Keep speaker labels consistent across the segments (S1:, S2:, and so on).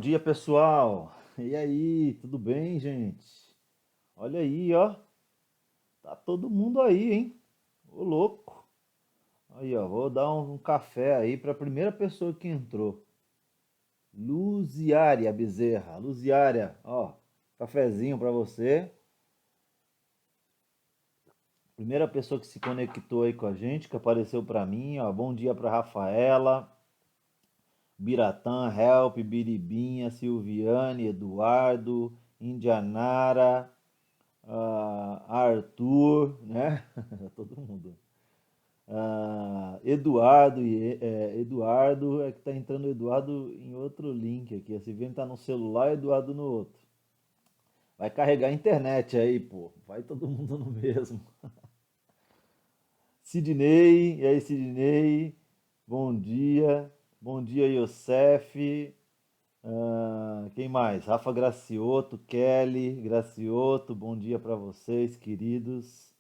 S1: dia, pessoal. E aí, tudo bem, gente? Olha aí, ó. Tá todo mundo aí, hein? Ô, louco. Aí, ó, vou dar um café aí para a primeira pessoa que entrou. Luziária Bezerra. Luziária, ó, cafezinho para você. Primeira pessoa que se conectou aí com a gente, que apareceu para mim, ó. Bom dia para Rafaela, Biratã, Help, Biribinha, Silviane, Eduardo, Indianara, Arthur, né? Todo mundo. Eduardo, é que tá entrando Eduardo em outro link aqui. A Silviane tá no celular, Eduardo no outro. Vai carregar a internet aí, pô. Vai todo mundo no mesmo. Sidney, e aí, Sidney? Bom dia. Bom dia, Youssef. Quem mais? Rafa Gracioto, Kelly Gracioto, bom dia para vocês, queridos.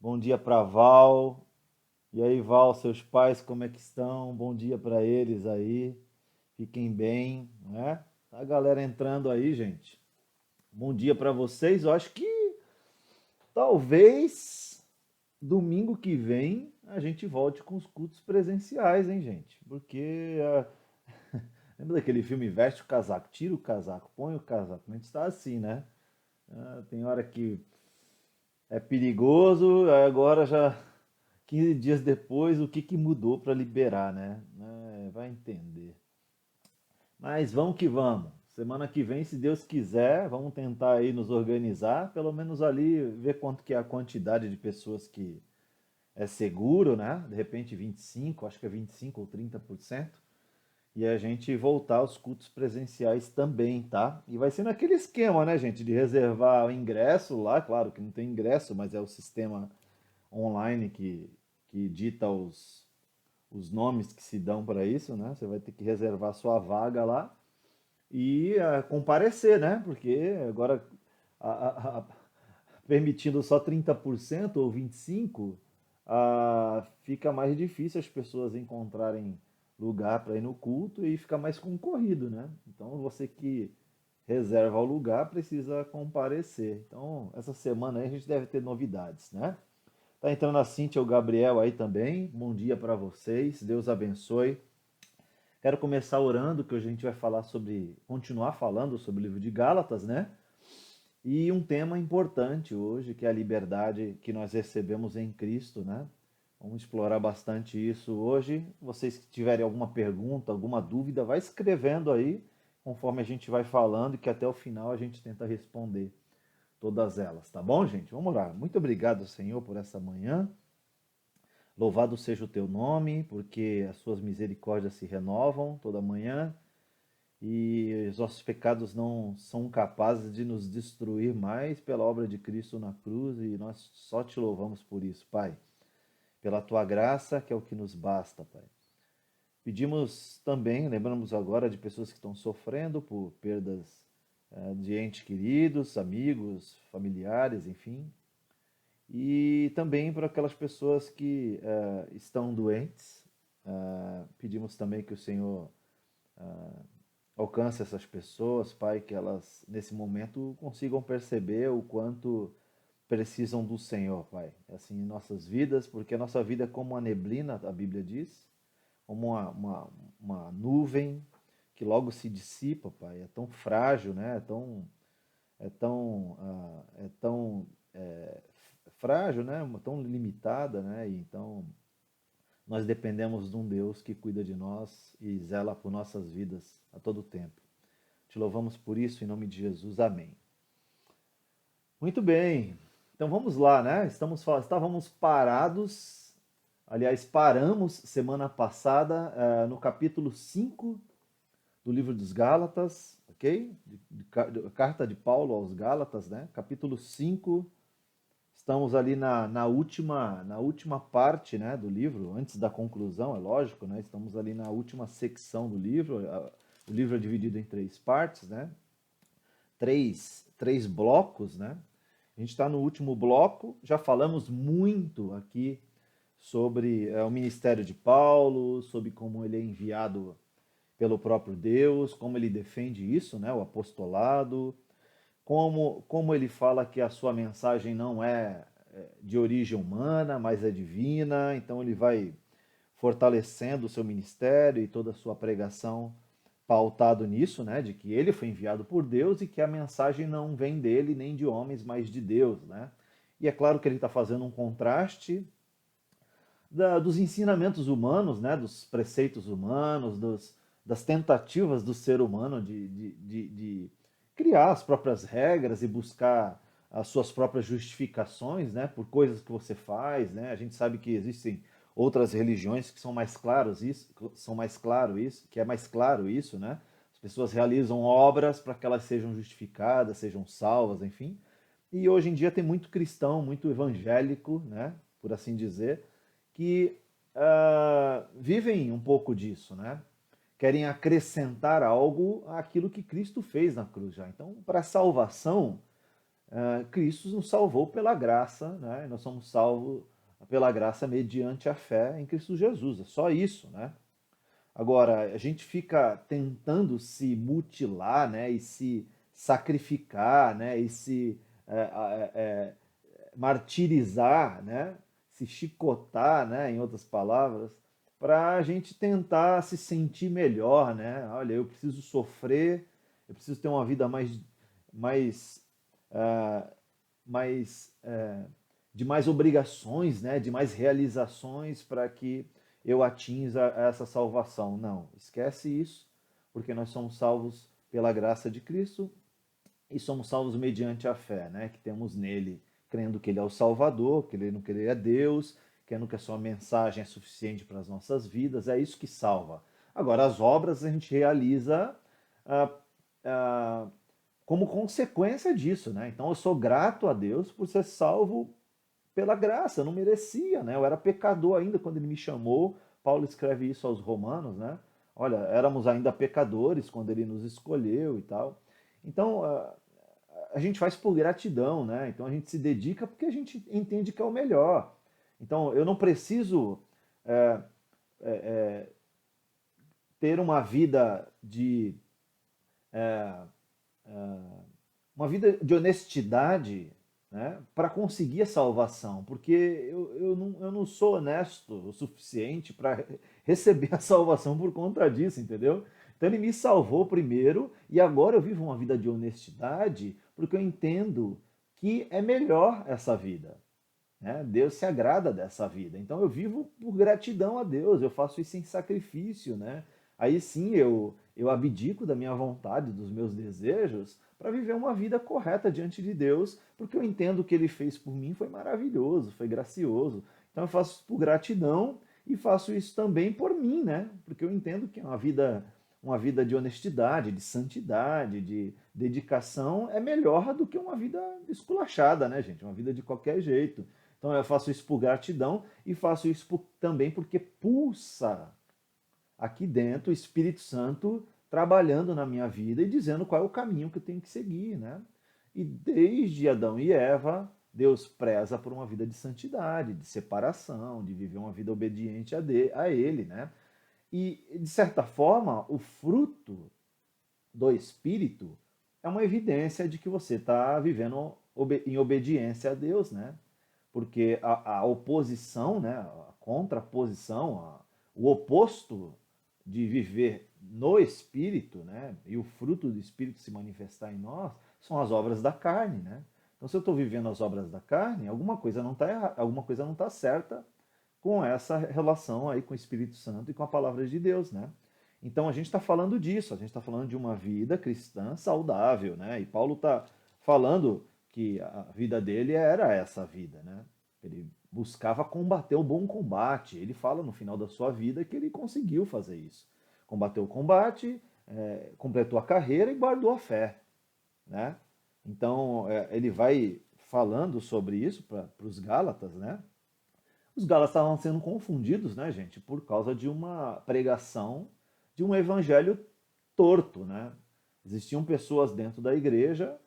S1: Bom dia para Val. E aí, Val, seus pais, como é que estão? Bom dia para eles aí. Fiquem bem, né? Tá a galera entrando aí, gente. Bom dia para vocês. Eu acho que talvez domingo que vem a gente volte com os cultos presenciais, hein, gente? Porque lembra daquele filme Veste o casaco, tira o casaco, põe o casaco. A gente está assim, né? Tem hora que é perigoso, aí agora já 15 dias depois, o que que mudou para liberar, né? Vai entender. Mas vamos que vamos. Semana que vem, se Deus quiser, vamos tentar aí nos organizar, pelo menos ali ver quanto que é a quantidade de pessoas que é seguro, né? De repente 25, acho que é 25 ou 30%. E a gente voltar aos cultos presenciais também, tá? E vai ser naquele esquema, né, gente, de reservar o ingresso lá, claro que não tem ingresso, mas é o sistema online que dita os nomes que se dão para isso, né? Você vai ter que reservar sua vaga lá e comparecer, né? Porque agora a- a- a- permitindo só 30% ou 25%, fica mais difícil as pessoas encontrarem lugar para ir no culto e fica mais concorrido, né? Então você que reserva o lugar precisa comparecer. Então essa semana aí a gente deve ter novidades, né? Tá entrando a Cíntia e o Gabriel aí também. Bom dia para vocês. Deus abençoe. Quero começar orando, que hoje a gente vai falar sobre, continuar falando sobre o livro de Gálatas, né? E um tema importante hoje, que é a liberdade que nós recebemos em Cristo, né? Vamos explorar bastante isso hoje. Vocês que tiverem alguma pergunta, alguma dúvida, vai escrevendo aí, conforme a gente vai falando, e que até o final a gente tenta responder todas elas, tá bom, gente? Vamos lá. Muito obrigado, Senhor, por essa manhã. Louvado seja o teu nome, porque as suas misericórdias se renovam toda manhã e os nossos pecados não são capazes de nos destruir mais pela obra de Cristo na cruz e nós só te louvamos por isso, Pai. Pela tua graça, que é o que nos basta, Pai. Pedimos também, lembramos agora de pessoas que estão sofrendo por perdas de entes queridos, amigos, familiares, enfim. E também para aquelas pessoas que estão doentes. Pedimos também que o Senhor alcance essas pessoas, Pai, que elas nesse momento consigam perceber o quanto precisam do Senhor, Pai. Assim, em nossas vidas, porque a nossa vida é como uma neblina, a Bíblia diz, como uma nuvem que logo se dissipa, Pai. É tão frágil, né? É tão frágil, né? Tão limitada, né? E então nós dependemos de um Deus que cuida de nós e zela por nossas vidas a todo tempo. Te louvamos por isso, em nome de Jesus. Amém. Muito bem. Então vamos lá, né? Estávamos parados, aliás, paramos semana passada no capítulo 5 do livro dos Gálatas, ok? Carta de Paulo aos Gálatas, né? Capítulo 5. Estamos ali na última parte, né, do livro, antes da conclusão, é lógico, né? Estamos ali na última secção do livro. O livro é dividido em três partes, né? Três blocos, né? A gente está no último bloco, já falamos muito aqui sobre o ministério de Paulo, sobre como ele é enviado pelo próprio Deus, como ele defende isso, né, o apostolado, como ele fala que a sua mensagem não é de origem humana, mas é divina, então ele vai fortalecendo o seu ministério e toda a sua pregação pautado nisso, né, de que ele foi enviado por Deus e que a mensagem não vem dele nem de homens, mas de Deus, né? E é claro que ele está fazendo um contraste dos ensinamentos humanos, né, dos preceitos humanos, das tentativas do ser humano de criar as próprias regras e buscar as suas próprias justificações, né, por coisas que você faz, né? A gente sabe que existem outras religiões que são mais claros isso, que é mais claro isso, né? As pessoas realizam obras para que elas sejam justificadas, sejam salvas, enfim. E hoje em dia tem muito cristão, muito evangélico, né, por assim dizer, que vivem um pouco disso, né? Querem acrescentar algo àquilo que Cristo fez na cruz já. Então, para a salvação, Cristo nos salvou pela graça, né? Nós somos salvos pela graça mediante a fé em Cristo Jesus. É só isso, né? Agora, a gente fica tentando se mutilar, né? E se sacrificar, né? E se martirizar, né? Se chicotar, né? Em outras palavras, para a gente tentar se sentir melhor, né? Olha, eu preciso sofrer, eu preciso ter uma vida mais, ah, mais de mais obrigações, né? De mais realizações para que eu atinja essa salvação. Não, esquece isso, porque nós somos salvos pela graça de Cristo e somos salvos mediante a fé, né, que temos nele, crendo que ele é o Salvador, crendo que ele é Deus, crendo que a sua mensagem é suficiente para as nossas vidas, é isso que salva. Agora, as obras a gente realiza ah, ah, como consequência disso, né? Então eu sou grato a Deus por ser salvo pela graça, eu não merecia, né? Eu era pecador ainda quando ele me chamou. Paulo escreve isso aos Romanos, né? Olha, éramos ainda pecadores quando ele nos escolheu e tal. Então, a gente faz por gratidão, né? Então a gente se dedica porque a gente entende que é o melhor. Então eu não preciso é, ter uma vida de honestidade, né, para conseguir a salvação, porque eu não sou honesto o suficiente para receber a salvação por conta disso, entendeu? Então ele me salvou primeiro e agora eu vivo uma vida de honestidade porque eu entendo que é melhor essa vida, né? Deus se agrada dessa vida. Então eu vivo por gratidão a Deus, eu faço isso em sacrifício, né? Aí sim eu abdico da minha vontade, dos meus desejos, para viver uma vida correta diante de Deus, porque eu entendo que o que ele fez por mim foi maravilhoso, foi gracioso. Então eu faço isso por gratidão e faço isso também por mim, né? Porque eu entendo que é uma vida de honestidade, de santidade, de dedicação é melhor do que uma vida esculachada, né, gente? Uma vida de qualquer jeito. Então eu faço isso por gratidão e faço isso também porque pulsa aqui dentro o Espírito Santo trabalhando na minha vida e dizendo qual é o caminho que eu tenho que seguir, né? E desde Adão e Eva, Deus preza por uma vida de santidade, de separação, de viver uma vida obediente a Ele, né? E, de certa forma, o fruto do Espírito é uma evidência de que você está vivendo em obediência a Deus, né? Porque a oposição, né, a contraposição, o oposto de viver no Espírito, né, e o fruto do Espírito se manifestar em nós, são as obras da carne, né? Então, se eu estou vivendo as obras da carne, alguma coisa não está certa com essa relação aí com o Espírito Santo e com a palavra de Deus, né? Então a gente está falando disso, a gente está falando de uma vida cristã saudável, né? E Paulo está falando que a vida dele era essa vida, né? Ele buscava combater o bom combate. Ele fala no final da sua vida que ele conseguiu fazer isso. Combateu o combate, completou a carreira e guardou a fé, né? Então ele vai falando sobre isso para os Gálatas, né? Os Gálatas estavam sendo confundidos, né, gente, por causa de uma pregação de um evangelho torto, né? Existiam pessoas dentro da igreja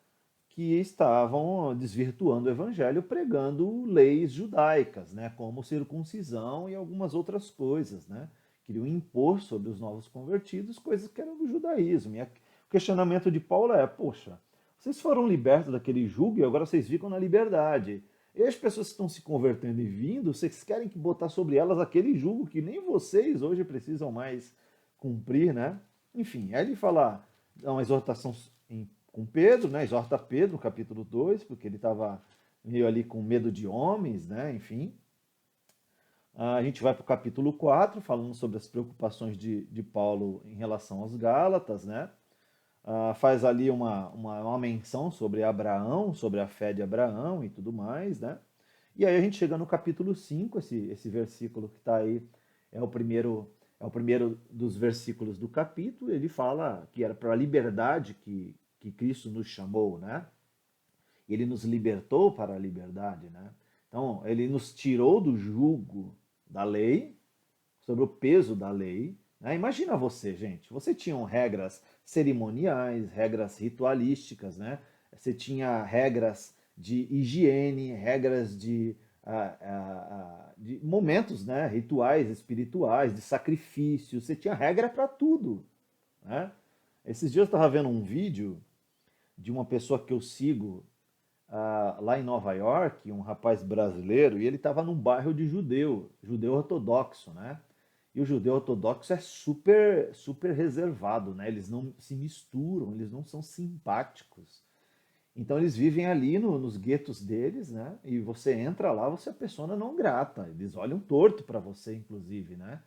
S1: que estavam desvirtuando o evangelho, pregando leis judaicas, né, como circuncisão e algumas outras coisas, né, queriam impor sobre os novos convertidos coisas que eram do judaísmo. E o questionamento de Paulo é: poxa, vocês foram libertos daquele jugo e agora vocês ficam na liberdade. E as pessoas que estão se convertendo e vindo, vocês querem que botar sobre elas aquele jugo que nem vocês hoje precisam mais cumprir, né? Enfim, aí ele fala, dá uma exortação com Pedro, né? Exorta Pedro no capítulo 2, porque ele estava meio ali com medo de homens, né? Enfim. A gente vai para o capítulo 4, falando sobre as preocupações de Paulo em relação aos Gálatas, né? Faz ali uma menção sobre Abraão, sobre a fé de Abraão e tudo mais, né? E aí a gente chega no capítulo 5, esse versículo que está aí, é o primeiro dos versículos do capítulo. Ele fala que era para a liberdade que Cristo nos chamou, né? Ele nos libertou para a liberdade, né? Então, ele nos tirou do jugo da lei, sobre o peso da lei, né? Imagina você, gente, você tinha regras cerimoniais, regras ritualísticas, né? Você tinha regras de higiene, regras de momentos, né? Rituais espirituais, de sacrifício, você tinha regra para tudo, né? Esses dias eu estava vendo um vídeo de uma pessoa que eu sigo lá em Nova York, um rapaz brasileiro, e ele estava num bairro de judeu ortodoxo, né? E o judeu ortodoxo é super, super reservado, né? Eles não se misturam, eles não são simpáticos. Então eles vivem ali nos guetos deles, né? E você entra lá, você é persona não grata. Eles olham torto para você, inclusive, né?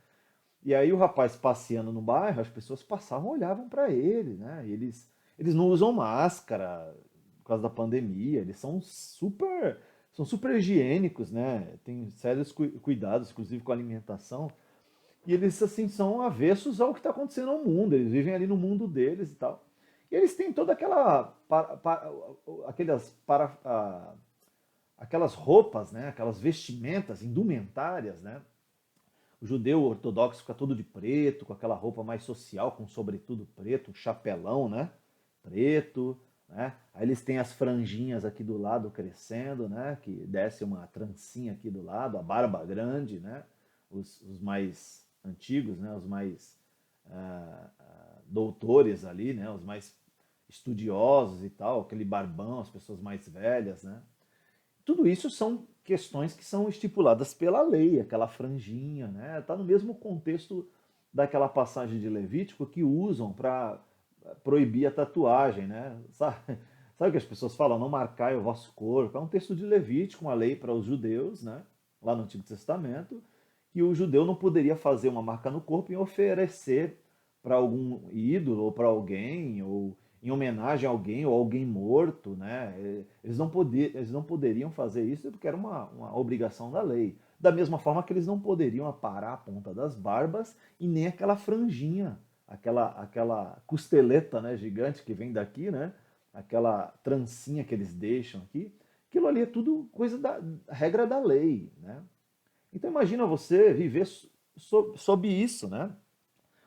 S1: E aí o rapaz passeando no bairro, as pessoas passavam, olhavam para ele, né? E eles não usam máscara por causa da pandemia, eles são super higiênicos, né? Tem sérios cuidados, inclusive com a alimentação. E eles, assim, são avessos ao que está acontecendo no mundo. Eles vivem ali no mundo deles e tal. E eles têm toda aquelas roupas, né? Aquelas vestimentas, indumentárias, né? O judeu ortodoxo fica todo de preto, com aquela roupa mais social, com sobretudo preto, um chapelão, né? Preto, né? Aí eles têm as franjinhas aqui do lado crescendo, né? Que desce uma trancinha aqui do lado, a barba grande, né? Os mais antigos, né? Os mais doutores ali, né? Os mais estudiosos e tal, aquele barbão, as pessoas mais velhas, né? Tudo isso são questões que são estipuladas pela lei, aquela franjinha, né? Está no mesmo contexto daquela passagem de Levítico que usam para proibir a tatuagem, né? Sabe o que as pessoas falam? Não marcai o vosso corpo. É um texto de Levítico, uma lei para os judeus, né? Lá no Antigo Testamento, que o judeu não poderia fazer uma marca no corpo e oferecer para algum ídolo ou para alguém, ou em homenagem a alguém ou alguém morto, né? Eles não poderiam fazer isso porque era uma obrigação da lei. Da mesma forma que eles não poderiam aparar a ponta das barbas e nem aquela franjinha, aquela costeleta, né, gigante que vem daqui, né? Aquela trancinha que eles deixam aqui. Aquilo ali é tudo coisa da regra da lei, né? Então imagina você viver sob isso, né?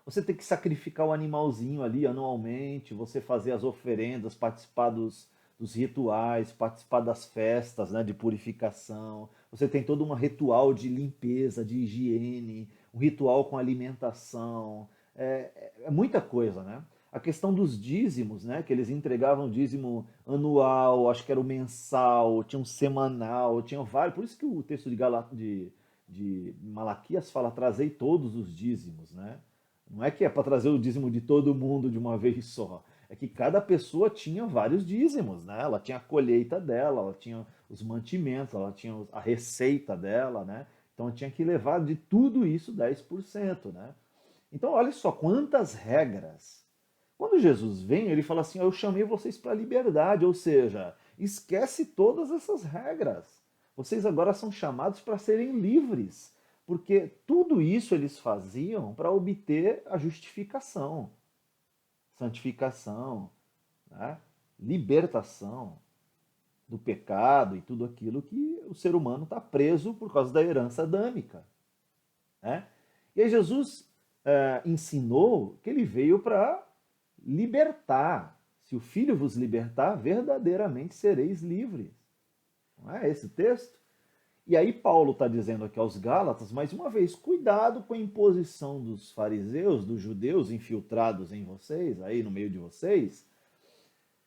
S1: Você tem que sacrificar o animalzinho ali anualmente, você fazer as oferendas, participar dos rituais, participar das festas, né, de purificação. Você tem todo um ritual de limpeza, de higiene, um ritual com alimentação. É muita coisa, né? A questão dos dízimos, né? Que eles entregavam dízimo anual, acho que era o mensal, tinha um semanal, tinha vários. Por isso que o texto de Malaquias fala: trazei todos os dízimos, né? Não é que é para trazer o dízimo de todo mundo de uma vez só. É que cada pessoa tinha vários dízimos, né? Ela tinha a colheita dela, ela tinha os mantimentos, ela tinha a receita dela, né? Então tinha que levar de tudo isso 10%, né? Então olha só quantas regras. Quando Jesus vem, ele fala assim: eu chamei vocês para a liberdade, ou seja, esquece todas essas regras. Vocês agora são chamados para serem livres, porque tudo isso eles faziam para obter a justificação, santificação, né? Libertação do pecado e tudo aquilo que o ser humano está preso por causa da herança adâmica, né? E aí Jesus ensinou que ele veio para libertar. Se o Filho vos libertar, verdadeiramente sereis livres. Não é esse o texto? E aí Paulo está dizendo aqui aos Gálatas, mais uma vez, cuidado com a imposição dos fariseus, dos judeus infiltrados em vocês, aí no meio de vocês,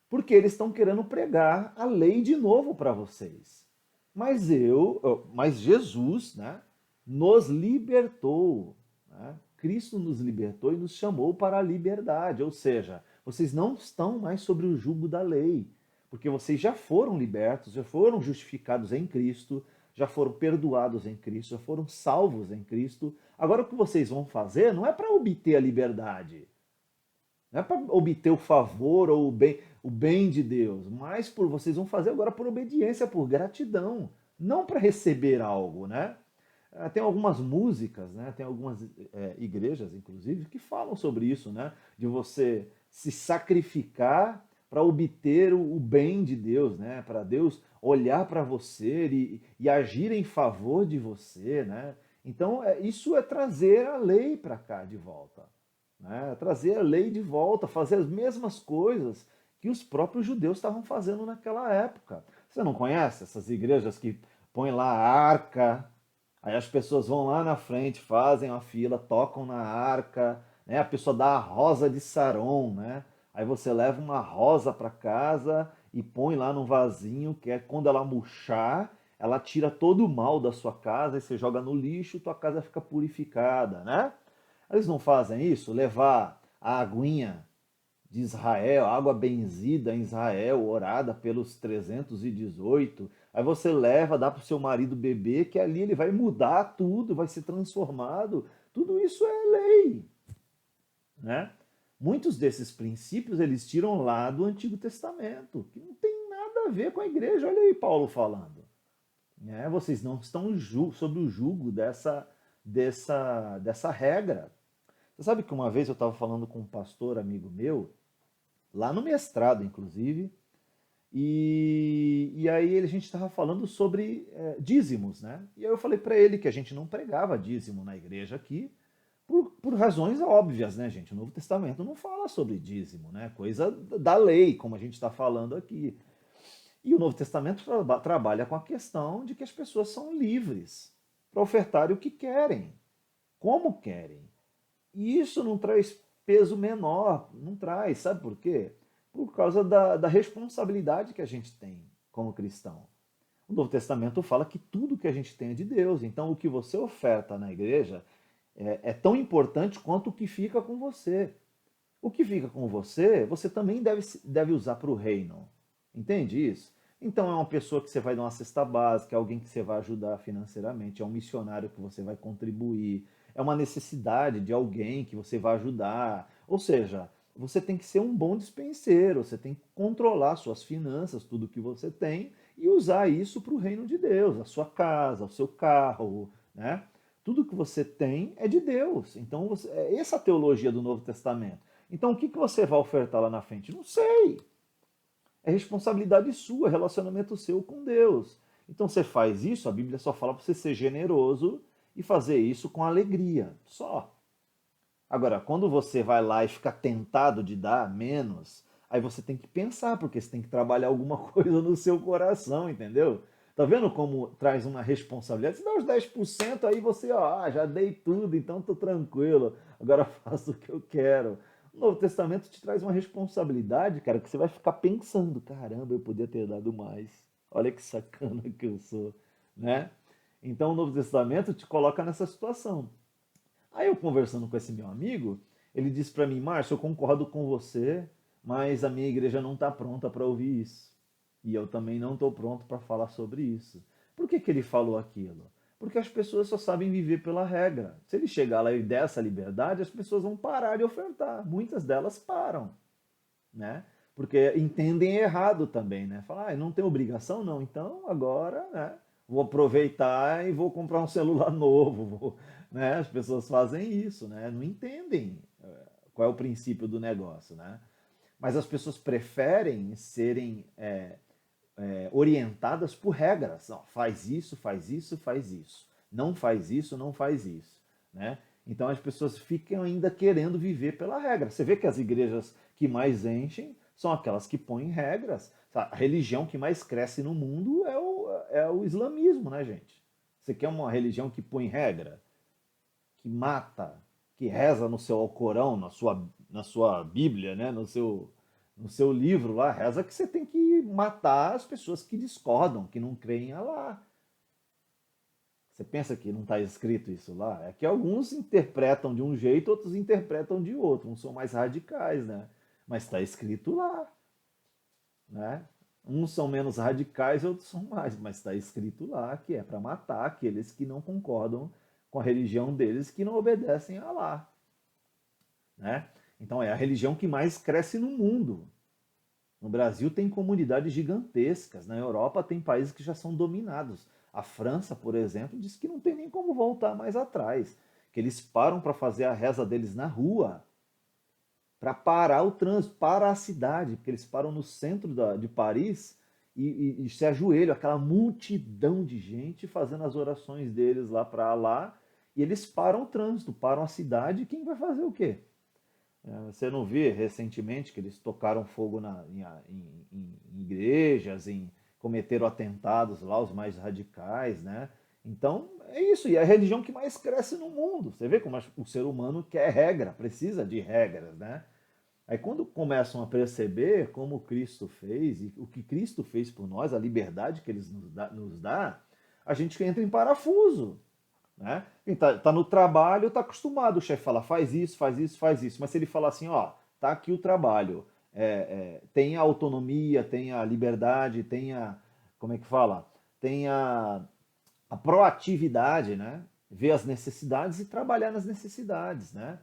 S1: porque eles estão querendo pregar a lei de novo para vocês. Mas Jesus, né, nos libertou, né? Cristo nos libertou e nos chamou para a liberdade, ou seja, vocês não estão mais sobre o jugo da lei, porque vocês já foram libertos, já foram justificados em Cristo, já foram perdoados em Cristo, já foram salvos em Cristo. Agora o que vocês vão fazer não é para obter a liberdade, não é para obter o favor ou o bem de Deus, mas vocês vão fazer agora por obediência, por gratidão, não para receber algo, né? Tem algumas músicas, né? Tem algumas igrejas, inclusive, que falam sobre isso, né? De você se sacrificar para obter o bem de Deus, né? Para Deus olhar para você e agir em favor de você, né? Então, isso é trazer a lei para cá de volta, né? Trazer a lei de volta, fazer as mesmas coisas que os próprios judeus estavam fazendo naquela época. Você não conhece essas igrejas que põem lá a arca, aí as pessoas vão lá na frente, fazem a fila, tocam na arca, né? A pessoa dá a rosa de Saron, né? Aí você leva uma rosa para casa e põe lá num vasinho, que é quando ela murchar, ela tira todo o mal da sua casa e você joga no lixo, tua casa fica purificada, né? Eles não fazem isso? Levar a aguinha de Israel, água benzida em Israel, orada pelos 318. Aí você leva, dá para o seu marido beber, que ali ele vai mudar tudo, vai ser transformado. Tudo isso é lei, né? Muitos desses princípios eles tiram lá do Antigo Testamento, que não tem nada a ver com a igreja. Olha aí Paulo falando, né? Vocês não estão sob o jugo dessa regra. Você sabe que uma vez eu estava falando com um pastor amigo meu, lá no mestrado, inclusive, e aí a gente estava falando sobre dízimos, né? E aí eu falei para ele que a gente não pregava dízimo na igreja aqui, por razões óbvias, né, gente? O Novo Testamento não fala sobre dízimo, né? Coisa da lei, como a gente está falando aqui. E o Novo Testamento trabalha com a questão de que as pessoas são livres para ofertarem o que querem, como querem. E isso não traz peso menor, não traz, sabe por quê? Por causa da responsabilidade que a gente tem como cristão. O Novo Testamento fala que tudo que a gente tem é de Deus, então o que você oferta na igreja é tão importante quanto o que fica com você. O que fica com você, você também deve usar para o reino. Entende isso? Então é uma pessoa que você vai dar uma cesta básica, é alguém que você vai ajudar financeiramente, é um missionário que você vai contribuir, é uma necessidade de alguém que você vai ajudar. Ou seja, você tem que ser um bom dispenseiro, você tem que controlar suas finanças, tudo que você tem, e usar isso para o reino de Deus, a sua casa, o seu carro, né? Tudo que você tem é de Deus. Então, essa é a teologia do Novo Testamento. Então, o que você vai ofertar lá na frente? Não sei. É responsabilidade sua, relacionamento seu com Deus. Então você faz isso, a Bíblia só fala para você ser generoso e fazer isso com alegria, só. Agora, quando você vai lá e fica tentado de dar menos, aí você tem que pensar, porque você tem que trabalhar alguma coisa no seu coração, entendeu? Tá vendo como traz uma responsabilidade? Se dá os 10%, aí você, ó, já dei tudo, então tô tranquilo, agora faço o que eu quero. O Novo Testamento te traz uma responsabilidade, cara, que você vai ficar pensando, caramba, eu podia ter dado mais. Olha que sacana que eu sou, né? Então o Novo Testamento te coloca nessa situação. Aí eu conversando com esse meu amigo, ele disse para mim, Márcio, eu concordo com você, mas a minha igreja não está pronta para ouvir isso. E eu também não estou pronto para falar sobre isso. Por que ele falou aquilo? Porque as pessoas só sabem viver pela regra. Se ele chegar lá e der essa liberdade, as pessoas vão parar de ofertar. Muitas delas param, né? Porque entendem errado também, né? Falar, não tem obrigação, não. Então agora, né? Vou aproveitar e vou comprar um celular novo, né? As pessoas fazem isso, né? Não entendem qual é o princípio do negócio, né? Mas as pessoas preferem serem orientadas por regras. Não, faz isso, faz isso, faz isso. Não faz isso, não faz isso, né? Então as pessoas ficam ainda querendo viver pela regra. Você vê que as igrejas que mais enchem são aquelas que põem regras. A religião que mais cresce no mundo é o islamismo, né, gente? Você quer uma religião que põe regra, que mata, que reza no seu Alcorão, na sua Bíblia, né? no seu livro lá, reza que você tem que matar as pessoas que discordam, que não creem em Allah. Você pensa que não está escrito isso lá? É que alguns interpretam de um jeito, outros interpretam de outro. Uns são mais radicais, né? Mas está escrito lá, né? Uns são menos radicais, outros são mais, mas está escrito lá que é para matar aqueles que não concordam com a religião deles, que não obedecem a Allah, né? Então é a religião que mais cresce no mundo. No Brasil tem comunidades gigantescas, na Europa tem países que já são dominados. A França, por exemplo, diz que não tem nem como voltar mais atrás, que eles param para fazer a reza deles na rua, para parar o trânsito, para a cidade, porque eles param no centro de Paris e se ajoelham, aquela multidão de gente fazendo as orações deles lá para lá, e eles param o trânsito, param a cidade, e quem vai fazer o quê? Você não vê recentemente que eles tocaram fogo em igrejas, cometeram atentados lá, os mais radicais, né? Então, é isso. E é a religião que mais cresce no mundo. Você vê como o ser humano quer regra, precisa de regras, né? Aí quando começam a perceber como Cristo fez e o que Cristo fez por nós, a liberdade que ele nos dá, a gente entra em parafuso, né? Quem tá no trabalho está acostumado, o chefe fala faz isso, faz isso, faz isso. Mas se ele falar assim, ó, tá aqui o trabalho, tem a autonomia, tem a liberdade, tem a, como é que fala? Tem a proatividade, né? Ver as necessidades e trabalhar nas necessidades, né?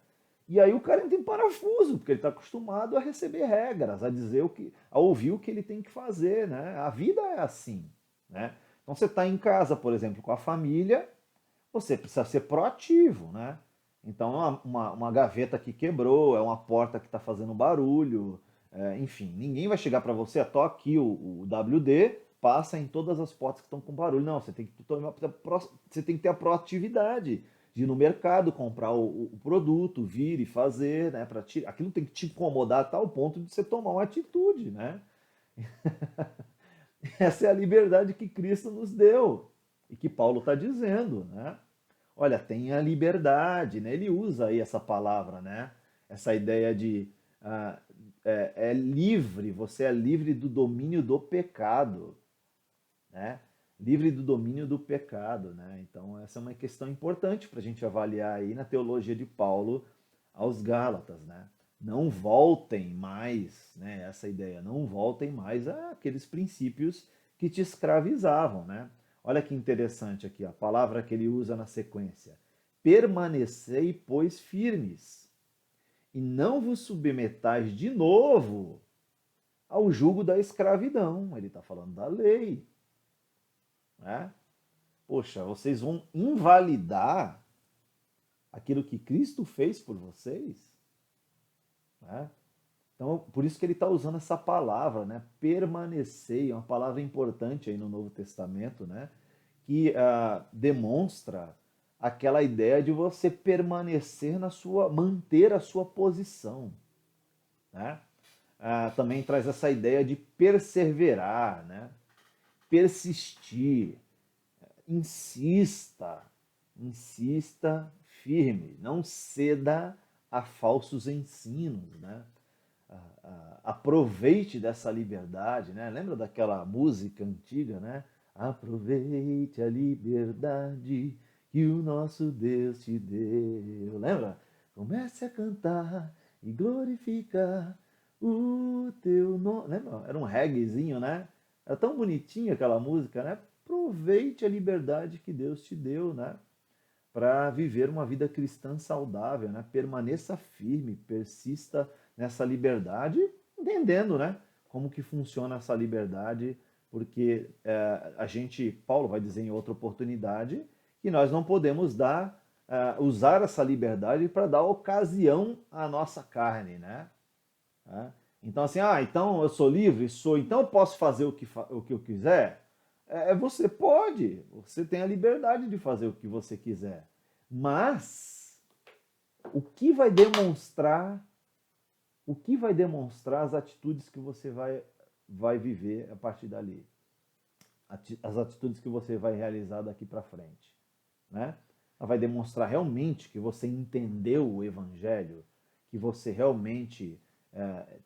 S1: E aí o cara entra em parafuso, porque ele está acostumado a receber regras, a ouvir o que ele tem que fazer, né? A vida é assim, né? Então você está em casa, por exemplo, com a família, você precisa ser proativo, né? Então, é uma gaveta que quebrou, é uma porta que está fazendo barulho, enfim, ninguém vai chegar para você, tô aqui o WD, passa em todas as portas que estão com barulho. Não, você tem que ter a proatividade de ir no mercado, comprar o produto, vir e fazer, né? Aquilo tem que te incomodar a tal ponto de você tomar uma atitude, né? Essa é a liberdade que Cristo nos deu e que Paulo está dizendo, né? Olha, tenha liberdade, né? Ele usa aí essa palavra, né? Essa ideia de ah, é livre, você é livre do domínio do pecado, né? Livre do domínio do pecado, né? Então essa é uma questão importante para a gente avaliar aí na teologia de Paulo aos Gálatas, né? Não voltem mais, né? Essa ideia, não voltem mais àqueles princípios que te escravizavam, né? Olha que interessante aqui, a palavra que ele usa na sequência. Permanecei, pois, firmes, e não vos submetais de novo ao jugo da escravidão. Ele está falando da lei, né? Poxa, vocês vão invalidar aquilo que Cristo fez por vocês, né? Então, por isso que ele está usando essa palavra, né? Permanecer, é uma palavra importante aí no Novo Testamento, né? Que demonstra aquela ideia de você permanecer manter a sua posição, né? Também traz essa ideia de perseverar, né? Persistir, insista, insista firme, não ceda a falsos ensinos, né? Aproveite dessa liberdade, né? Lembra daquela música antiga, né? Aproveite a liberdade que o nosso Deus te deu. Lembra? Comece a cantar e glorificar o teu nome. Lembra? Era um reguezinho, né? Era tão bonitinha aquela música, né? Aproveite a liberdade que Deus te deu, né? Para viver uma vida cristã saudável, né? Permaneça firme, persista nessa liberdade, entendendo, né? Como que funciona essa liberdade, porque Paulo vai dizer em outra oportunidade, que nós não podemos usar essa liberdade para dar ocasião à nossa carne, né? Então assim, então eu sou livre, então eu posso fazer o que eu quiser? Você pode, você tem a liberdade de fazer o que você quiser. Mas o que vai demonstrar as atitudes que você vai viver a partir dali? As atitudes que você vai realizar daqui para frente. né? Ela vai demonstrar realmente que você entendeu o Evangelho, que você realmente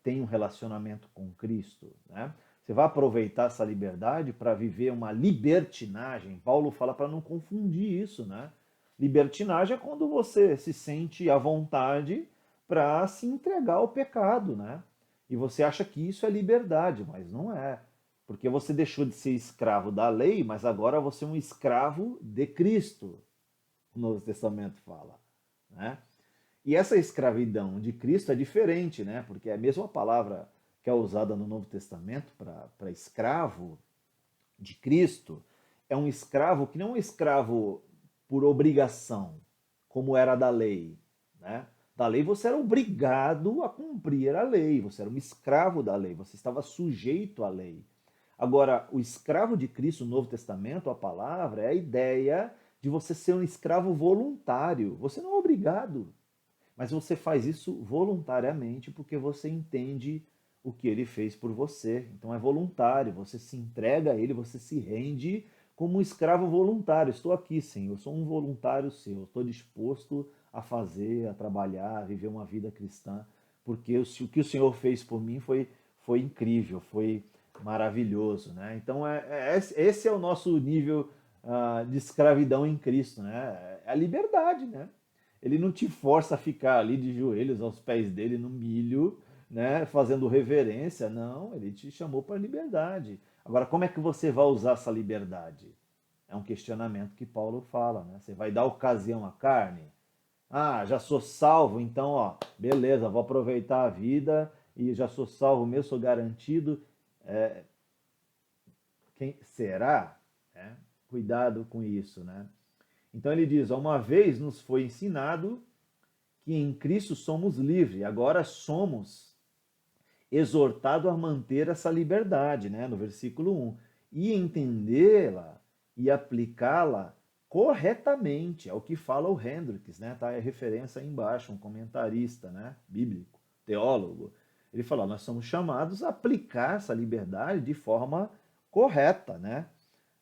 S1: tem um relacionamento com Cristo, né? Você vai aproveitar essa liberdade para viver uma libertinagem. Paulo fala para não confundir isso, né? Libertinagem é quando você se sente à vontade para se entregar ao pecado, né? E você acha que isso é liberdade, mas não é. Porque você deixou de ser escravo da lei, mas agora você é um escravo de Cristo, o Novo Testamento fala, né? E essa escravidão de Cristo é diferente, né? Porque a mesma palavra que é usada no Novo Testamento para escravo de Cristo é um escravo que não é um escravo por obrigação, como era da lei, né? Da lei você era obrigado a cumprir a lei, você era um escravo da lei, você estava sujeito à lei. Agora, o escravo de Cristo no Novo Testamento, a palavra, é a ideia de você ser um escravo voluntário. Você não é obrigado, mas você faz isso voluntariamente porque você entende o que ele fez por você. Então é voluntário, você se entrega a ele, você se rende como um escravo voluntário. Estou aqui, Senhor, eu sou um voluntário seu, estou disposto a fazer, a trabalhar, a viver uma vida cristã, porque o que o Senhor fez por mim foi incrível, foi maravilhoso, né? Então esse é o nosso nível de escravidão em Cristo, né? É a liberdade, né? Ele não te força a ficar ali de joelhos aos pés dele no milho, né, fazendo reverência. Não, ele te chamou para a liberdade. Agora, como é que você vai usar essa liberdade? É um questionamento que Paulo fala, né? Você vai dar ocasião à carne? Ah, já sou salvo, então, ó, beleza, vou aproveitar a vida e já sou salvo mesmo, sou garantido. Quem será? É, cuidado com isso, né? Então ele diz: uma vez nos foi ensinado que em Cristo somos livres, agora somos exortados a manter essa liberdade, né? No versículo 1. E entendê-la e aplicá-la corretamente, é o que fala o Hendricks, né? Tá a referência aí embaixo, um comentarista, né? Bíblico, teólogo. Ele fala: nós somos chamados a aplicar essa liberdade de forma correta, né?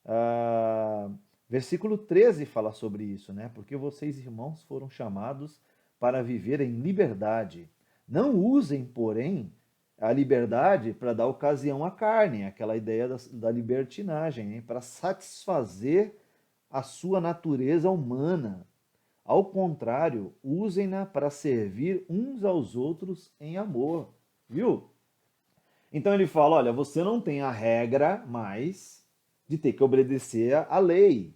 S1: Ah, versículo 13 fala sobre isso, né? Porque vocês, irmãos, foram chamados para viver em liberdade. Não usem, porém, a liberdade para dar ocasião à carne, aquela ideia da libertinagem, para satisfazer a sua natureza humana. Ao contrário, usem-na para servir uns aos outros em amor. Viu? Então ele fala: olha, você não tem a regra mais de ter que obedecer à lei.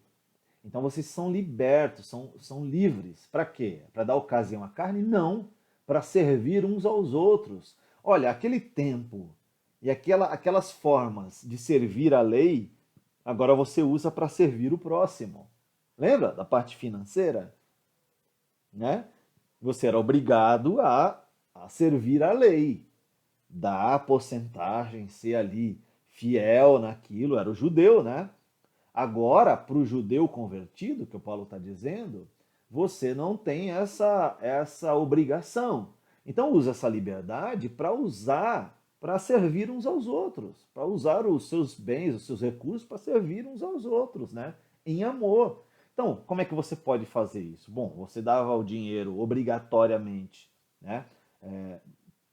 S1: Então vocês são libertos, são livres. Para quê? Para dar ocasião à carne? Não. Para servir uns aos outros. Olha, aquele tempo e aquelas formas de servir a lei, agora você usa para servir o próximo. Lembra da parte financeira? Né? Você era obrigado a servir a lei, dar a porcentagem, ser ali fiel naquilo, era o judeu, né? Agora, para o judeu convertido, que o Paulo está dizendo, você não tem essa obrigação. Então, usa essa liberdade para usar, para servir uns aos outros, para usar os seus bens, os seus recursos para servir uns aos outros, né? Em amor. Então, como é que você pode fazer isso? Bom, você dava o dinheiro obrigatoriamente, né?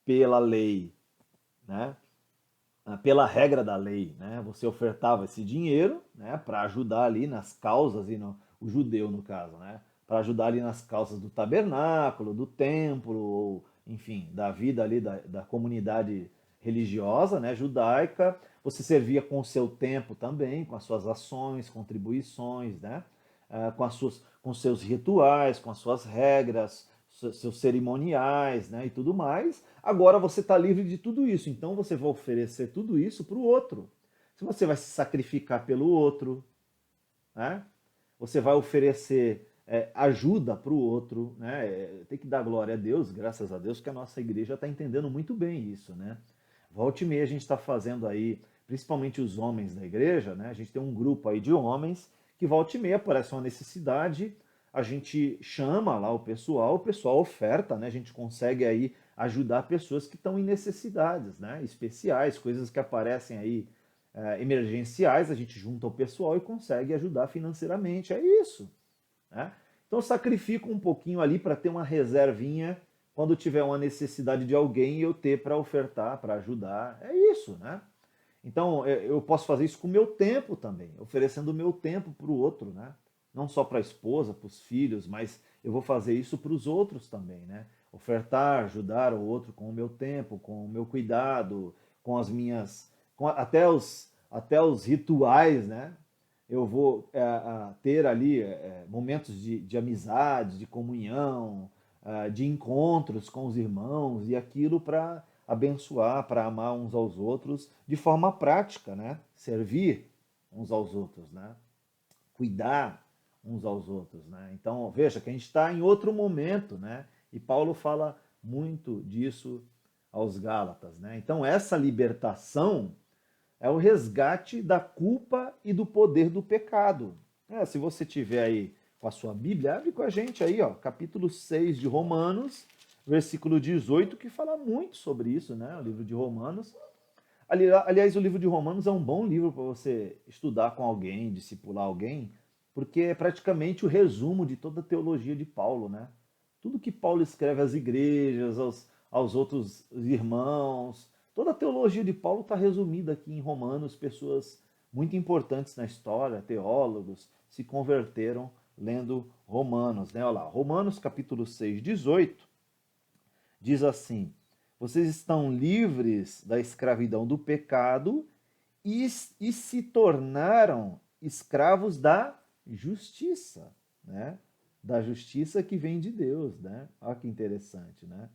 S1: Pela lei, né? Pela regra da lei, né? Você ofertava esse dinheiro, né, para ajudar ali nas causas e o judeu no caso, né, para ajudar ali nas causas do tabernáculo, do templo, ou, enfim, da vida ali da comunidade religiosa, né, judaica. Você servia com o seu tempo também, com as suas ações, contribuições, né, com seus rituais, com as suas regras, seus cerimoniais, né, e tudo mais. Agora você está livre de tudo isso, então você vai oferecer tudo isso para o outro. Se você vai se sacrificar pelo outro, né? Você vai oferecer ajuda para o outro, né? Tem que dar glória a Deus, graças a Deus, que a nossa igreja está entendendo muito bem isso, né? Volta e meia a gente está fazendo aí, principalmente os homens da igreja, né? A gente tem um grupo aí de homens que volta e meia aparece uma necessidade, a gente chama lá o pessoal oferta, né? A gente consegue aí ajudar pessoas que estão em necessidades, né? Especiais, coisas que aparecem aí emergenciais, a gente junta o pessoal e consegue ajudar financeiramente. É isso. né? Então sacrifico um pouquinho ali para ter uma reservinha quando tiver uma necessidade de alguém eu ter para ofertar, para ajudar. É isso, né? Então eu posso fazer isso com o meu tempo também, oferecendo o meu tempo para o outro, né? Não só para a esposa, para os filhos, mas eu vou fazer isso para os outros também, né? Ofertar, ajudar o outro com o meu tempo, com o meu cuidado, com as minhas, até os rituais, né? Eu vou ter ali momentos de amizade, de comunhão, de encontros com os irmãos e aquilo para abençoar, para amar uns aos outros de forma prática, né? Servir uns aos outros, né? Cuidar uns aos outros, né? Então veja que a gente está em outro momento, né? E Paulo fala muito disso aos Gálatas, né? Então essa libertação é o resgate da culpa e do poder do pecado. Se você tiver aí com a sua Bíblia, abre com a gente aí, ó, capítulo 6 de Romanos, versículo 18, que fala muito sobre isso, né? O livro de Romanos. Aliás, o livro de Romanos é um bom livro para você estudar com alguém, discipular alguém, porque é praticamente o resumo de toda a teologia de Paulo, né? Tudo que Paulo escreve às igrejas, aos outros irmãos, toda a teologia de Paulo está resumida aqui em Romanos. Pessoas muito importantes na história, teólogos, se converteram lendo Romanos, né? Olha lá, Romanos capítulo 6, 18, diz assim: vocês estão livres da escravidão do pecado e se tornaram escravos da justiça, né? Da justiça que vem de Deus, né? Olha que interessante, né?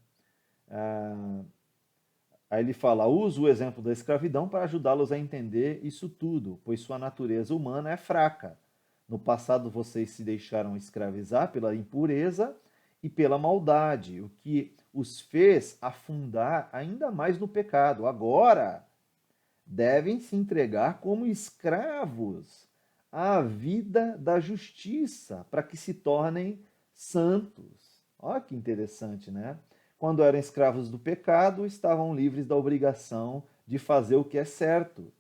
S1: Aí ele fala: usa o exemplo da escravidão para ajudá-los a entender isso tudo, pois sua natureza humana é fraca. No passado vocês se deixaram escravizar pela impureza e pela maldade, o que os fez afundar ainda mais no pecado. Agora devem se entregar como escravos à vida da justiça, para que se tornem santos. Olha que interessante, né? Quando eram escravos do pecado, estavam livres da obrigação de fazer o que é certo.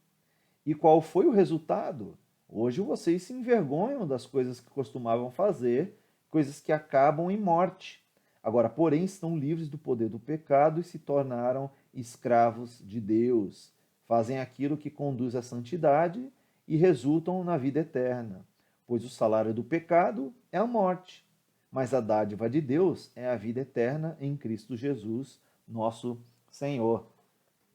S1: E qual foi o resultado? Hoje vocês se envergonham das coisas que costumavam fazer, coisas que acabam em morte. Agora, porém, estão livres do poder do pecado e se tornaram escravos de Deus. Fazem aquilo que conduz à santidade e resultam na vida eterna. Pois o salário do pecado é a morte, mas a dádiva de Deus é a vida eterna em Cristo Jesus, nosso Senhor.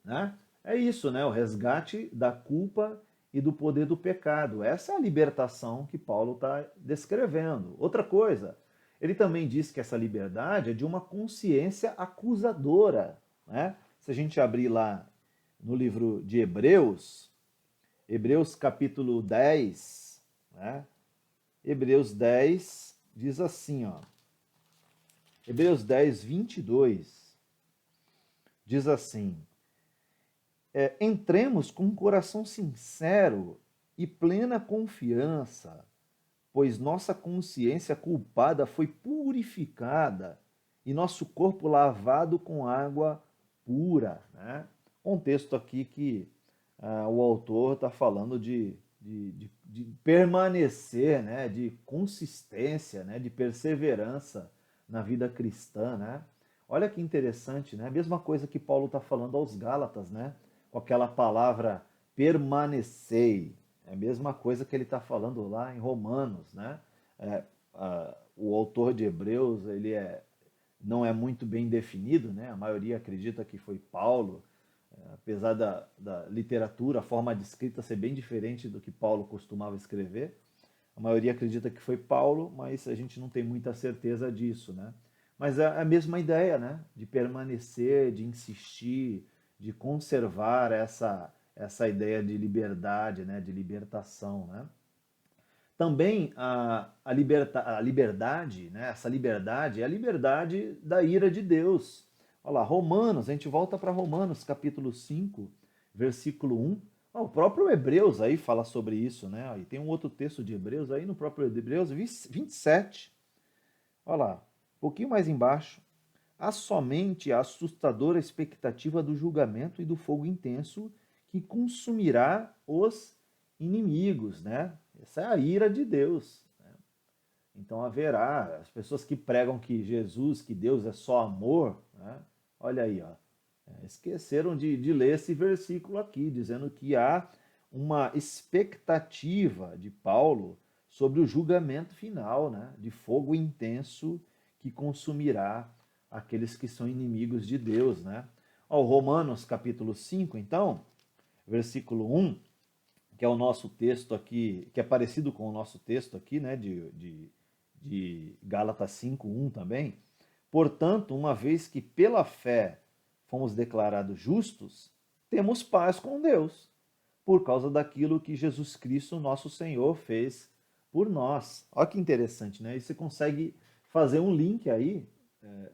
S1: Né? É isso, né? O resgate da culpa e do poder do pecado. Essa é a libertação que Paulo está descrevendo. Outra coisa, ele também diz que essa liberdade é de uma consciência acusadora. Né? Se a gente abrir lá no livro de Hebreus, Hebreus capítulo 10, né? Hebreus 10 diz assim, ó. Hebreus 10, 22, diz assim: entremos com um coração sincero e plena confiança, pois nossa consciência culpada foi purificada e nosso corpo lavado com água pura. Né? Um texto aqui que o autor está falando de permanecer, né? De consistência, né? De perseverança na vida cristã. Né? Olha que interessante, né? A mesma coisa que Paulo está falando aos Gálatas, né? Com aquela palavra permanecei. É a mesma coisa que ele está falando lá em Romanos, né? O autor de Hebreus, não é muito bem definido, né? A maioria acredita que foi Paulo, apesar da literatura, a forma de escrita ser bem diferente do que Paulo costumava escrever. A maioria acredita que foi Paulo, mas a gente não tem muita certeza disso, né? Mas é a mesma ideia, né? De permanecer, de insistir, de conservar essa ideia de liberdade, né? De libertação, né? Também a liberdade, né? Essa liberdade é a liberdade da ira de Deus. Olha lá, Romanos, a gente volta para Romanos, capítulo 5, versículo 1. O próprio Hebreus aí fala sobre isso, né? E tem um outro texto de Hebreus aí no próprio Hebreus 27. Olha lá, um pouquinho mais embaixo. Há somente a assustadora expectativa do julgamento e do fogo intenso que consumirá os inimigos, né? Essa é a ira de Deus. Né? Então haverá as pessoas que pregam que Jesus, que Deus é só amor, né? Olha aí, ó, esqueceram de ler esse versículo aqui, dizendo que há uma expectativa de Paulo sobre o julgamento final, né? De fogo intenso que consumirá aqueles que são inimigos de Deus, né? Ó, Romanos capítulo 5, então, versículo 1, que é o nosso texto aqui, que é parecido com o nosso texto aqui, né, de Gálatas 5:1 também. Portanto, uma vez que pela fé fomos declarados justos, temos paz com Deus, por causa daquilo que Jesus Cristo, nosso Senhor, fez por nós. Olha que interessante, né? E você consegue fazer um link aí,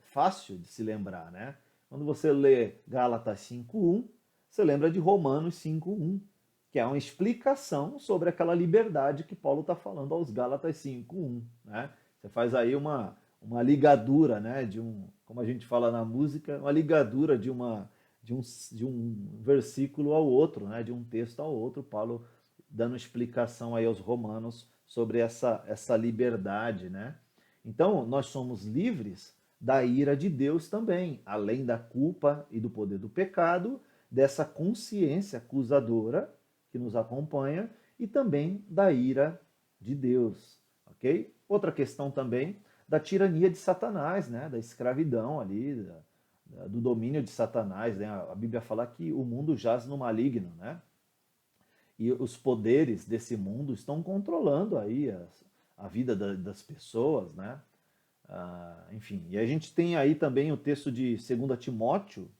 S1: fácil de se lembrar, né? Quando você lê Gálatas 5:1, você lembra de Romanos 5:1, que é uma explicação sobre aquela liberdade que Paulo está falando aos Gálatas 5:1, né? Você faz aí uma ligadura, né? Como a gente fala na música, uma ligadura de um versículo ao outro, né? De um texto ao outro, Paulo dando explicação aí aos romanos sobre essa liberdade, né? Então, nós somos livres da ira de Deus também, além da culpa e do poder do pecado, dessa consciência acusadora que nos acompanha e também da ira de Deus, ok? Outra questão também da tirania de Satanás, né? Da escravidão ali, do domínio de Satanás, né? A Bíblia fala que o mundo jaz no maligno, né? E os poderes desse mundo estão controlando aí a vida das pessoas, né? Enfim, e a gente tem aí também o texto de 2 Timóteo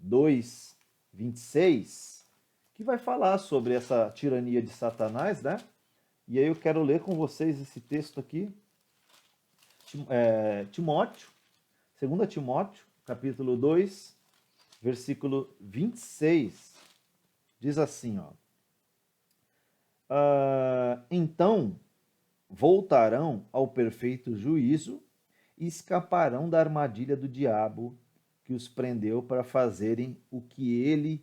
S1: 2:26, que vai falar sobre essa tirania de Satanás, né? E aí eu quero ler com vocês esse texto aqui, Timóteo, 2 Timóteo, capítulo 2, versículo 26, diz assim, ó: então voltarão ao perfeito juízo e escaparão da armadilha do diabo que os prendeu para fazerem o que ele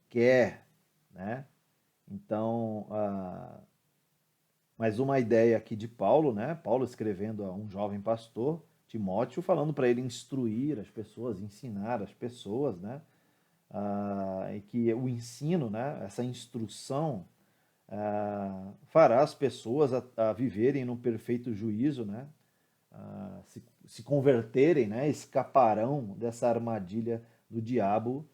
S1: quer, né? Então, mais uma ideia aqui de Paulo, né? Paulo escrevendo a um jovem pastor, Timóteo, falando para ele instruir as pessoas, ensinar as pessoas, né? E que o ensino, né? Essa instrução fará as pessoas a viverem no perfeito juízo, né? Se converterem, né? Escaparão dessa armadilha do diabo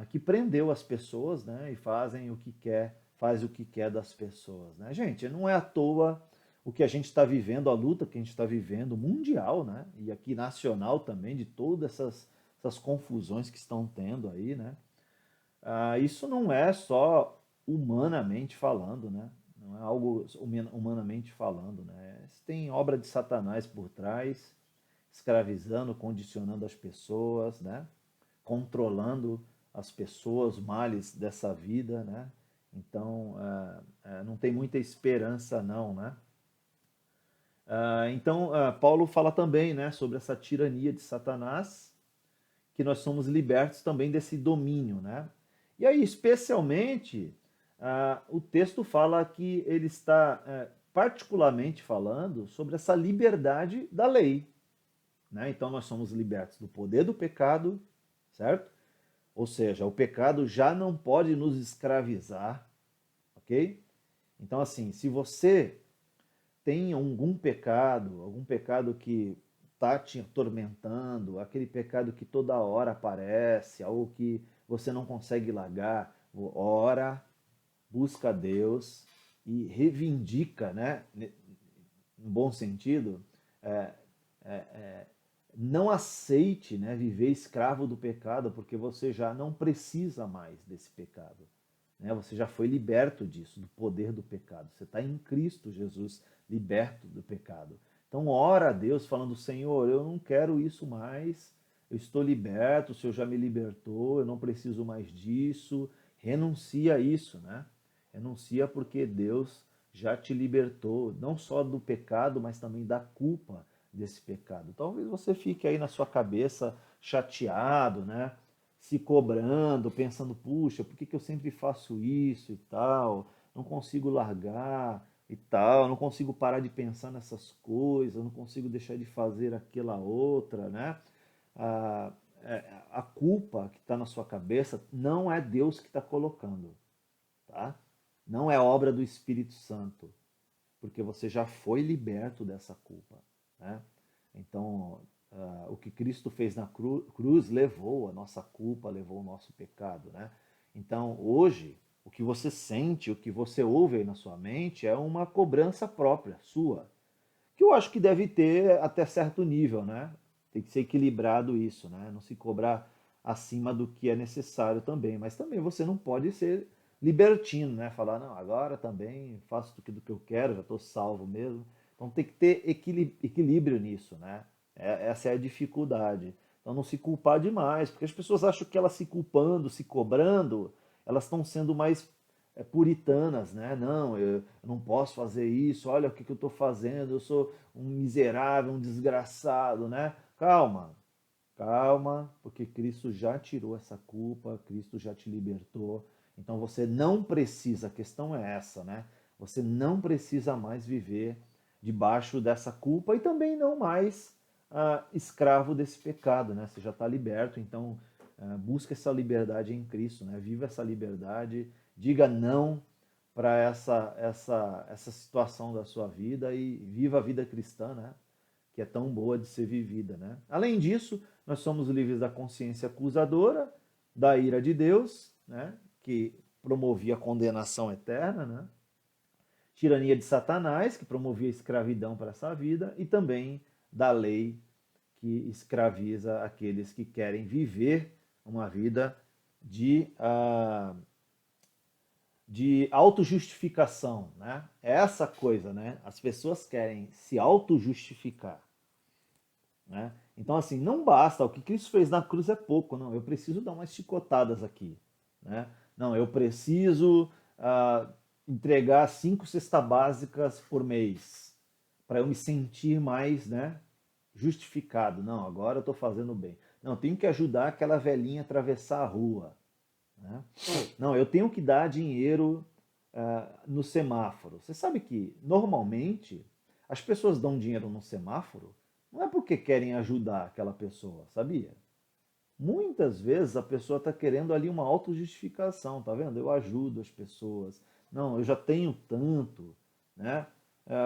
S1: que prendeu as pessoas, né? E fazem o que quer, faz o que quer das pessoas, né? Gente, não é à toa o que a gente está vivendo, a luta que a gente está vivendo mundial, né? E aqui nacional também, de todas essas confusões que estão tendo aí, né? Isso não é só humanamente falando, né? Não é algo humanamente falando, né? Tem obra de Satanás por trás, escravizando, condicionando as pessoas, né? Controlando as pessoas, os males dessa vida, né? Então, não tem muita esperança não, né? Então, Paulo fala também, né, sobre essa tirania de Satanás, que nós somos libertos também desse domínio, né? E aí, especialmente, o texto fala que ele está particularmente falando sobre essa liberdade da lei, né? Então, nós somos libertos do poder do pecado, certo? Ou seja, o pecado já não pode nos escravizar, ok? Então, assim, se você tem algum pecado que está te atormentando, aquele pecado que toda hora aparece, algo que você não consegue largar, ora, busca a Deus e reivindica, né, no bom sentido, é, não aceite, né, viver escravo do pecado, porque você já não precisa mais desse pecado. Né? Você já foi liberto disso, do poder do pecado. Você está em Cristo Jesus, liberto do pecado. Então, ora a Deus falando, Senhor, eu não quero isso mais, eu estou liberto, o Senhor já me libertou, eu não preciso mais disso. Renuncia a isso, né? Renuncia porque Deus já te libertou, não só do pecado, mas também da culpa desse pecado. Talvez você fique aí na sua cabeça chateado, né? Se cobrando, pensando, puxa, por que eu sempre faço isso e tal? Não consigo largar. e tal, eu não consigo parar de pensar nessas coisas, eu não consigo deixar de fazer aquela outra, né? A, a culpa que está na sua cabeça não é Deus que está colocando, tá? Não é obra do Espírito Santo, porque você já foi liberto dessa culpa, né? Então, o que Cristo fez na cruz levou a nossa culpa, levou o nosso pecado, né? Então, hoje, o que você sente, o que você ouve aí na sua mente é uma cobrança própria, sua, que eu acho que deve ter até certo nível, né? Tem que ser equilibrado isso, né? Não se cobrar acima do que é necessário também, mas também você não pode ser libertino, né? Falar, não, agora também faço do que eu quero, já estou salvo mesmo. Então tem que ter equilíbrio nisso, né? Essa é a dificuldade. Então não se culpar demais, porque as pessoas acham que elas se culpando, se cobrando, elas estão sendo mais puritanas, né? Não, eu não posso fazer isso, olha o que eu estou fazendo, eu sou um miserável, um desgraçado, né? Calma, calma, porque Cristo já tirou essa culpa, Cristo já te libertou. Então você não precisa, a questão é essa, né? Você não precisa mais viver debaixo dessa culpa e também não mais escravo desse pecado, né? Você já está liberto, então busca essa liberdade em Cristo, né? Viva essa liberdade, diga não para essa situação da sua vida e viva a vida cristã, né? Que é tão boa de ser vivida, né? Além disso, nós somos livres da consciência acusadora, da ira de Deus, né? Que promovia a condenação eterna, né? Tirania de Satanás, que promovia a escravidão para essa vida, e também da lei que escraviza aqueles que querem viver uma vida de autojustificação, né? É essa coisa, né? As pessoas querem se autojustificar, né? Então, assim, não basta, o que Cristo fez na cruz é pouco, não, eu preciso dar umas chicotadas aqui, né? Não, eu preciso entregar 5 cestas básicas por mês, para eu me sentir mais, né, justificado. Não, agora eu estou fazendo bem. Não, tenho que ajudar aquela velhinha a atravessar a rua, né? Não, eu tenho que dar dinheiro no semáforo. Você sabe que, normalmente, as pessoas dão dinheiro no semáforo não é porque querem ajudar aquela pessoa, sabia? Muitas vezes a pessoa está querendo ali uma autojustificação, tá vendo? Eu ajudo as pessoas. Não, eu já tenho tanto, né?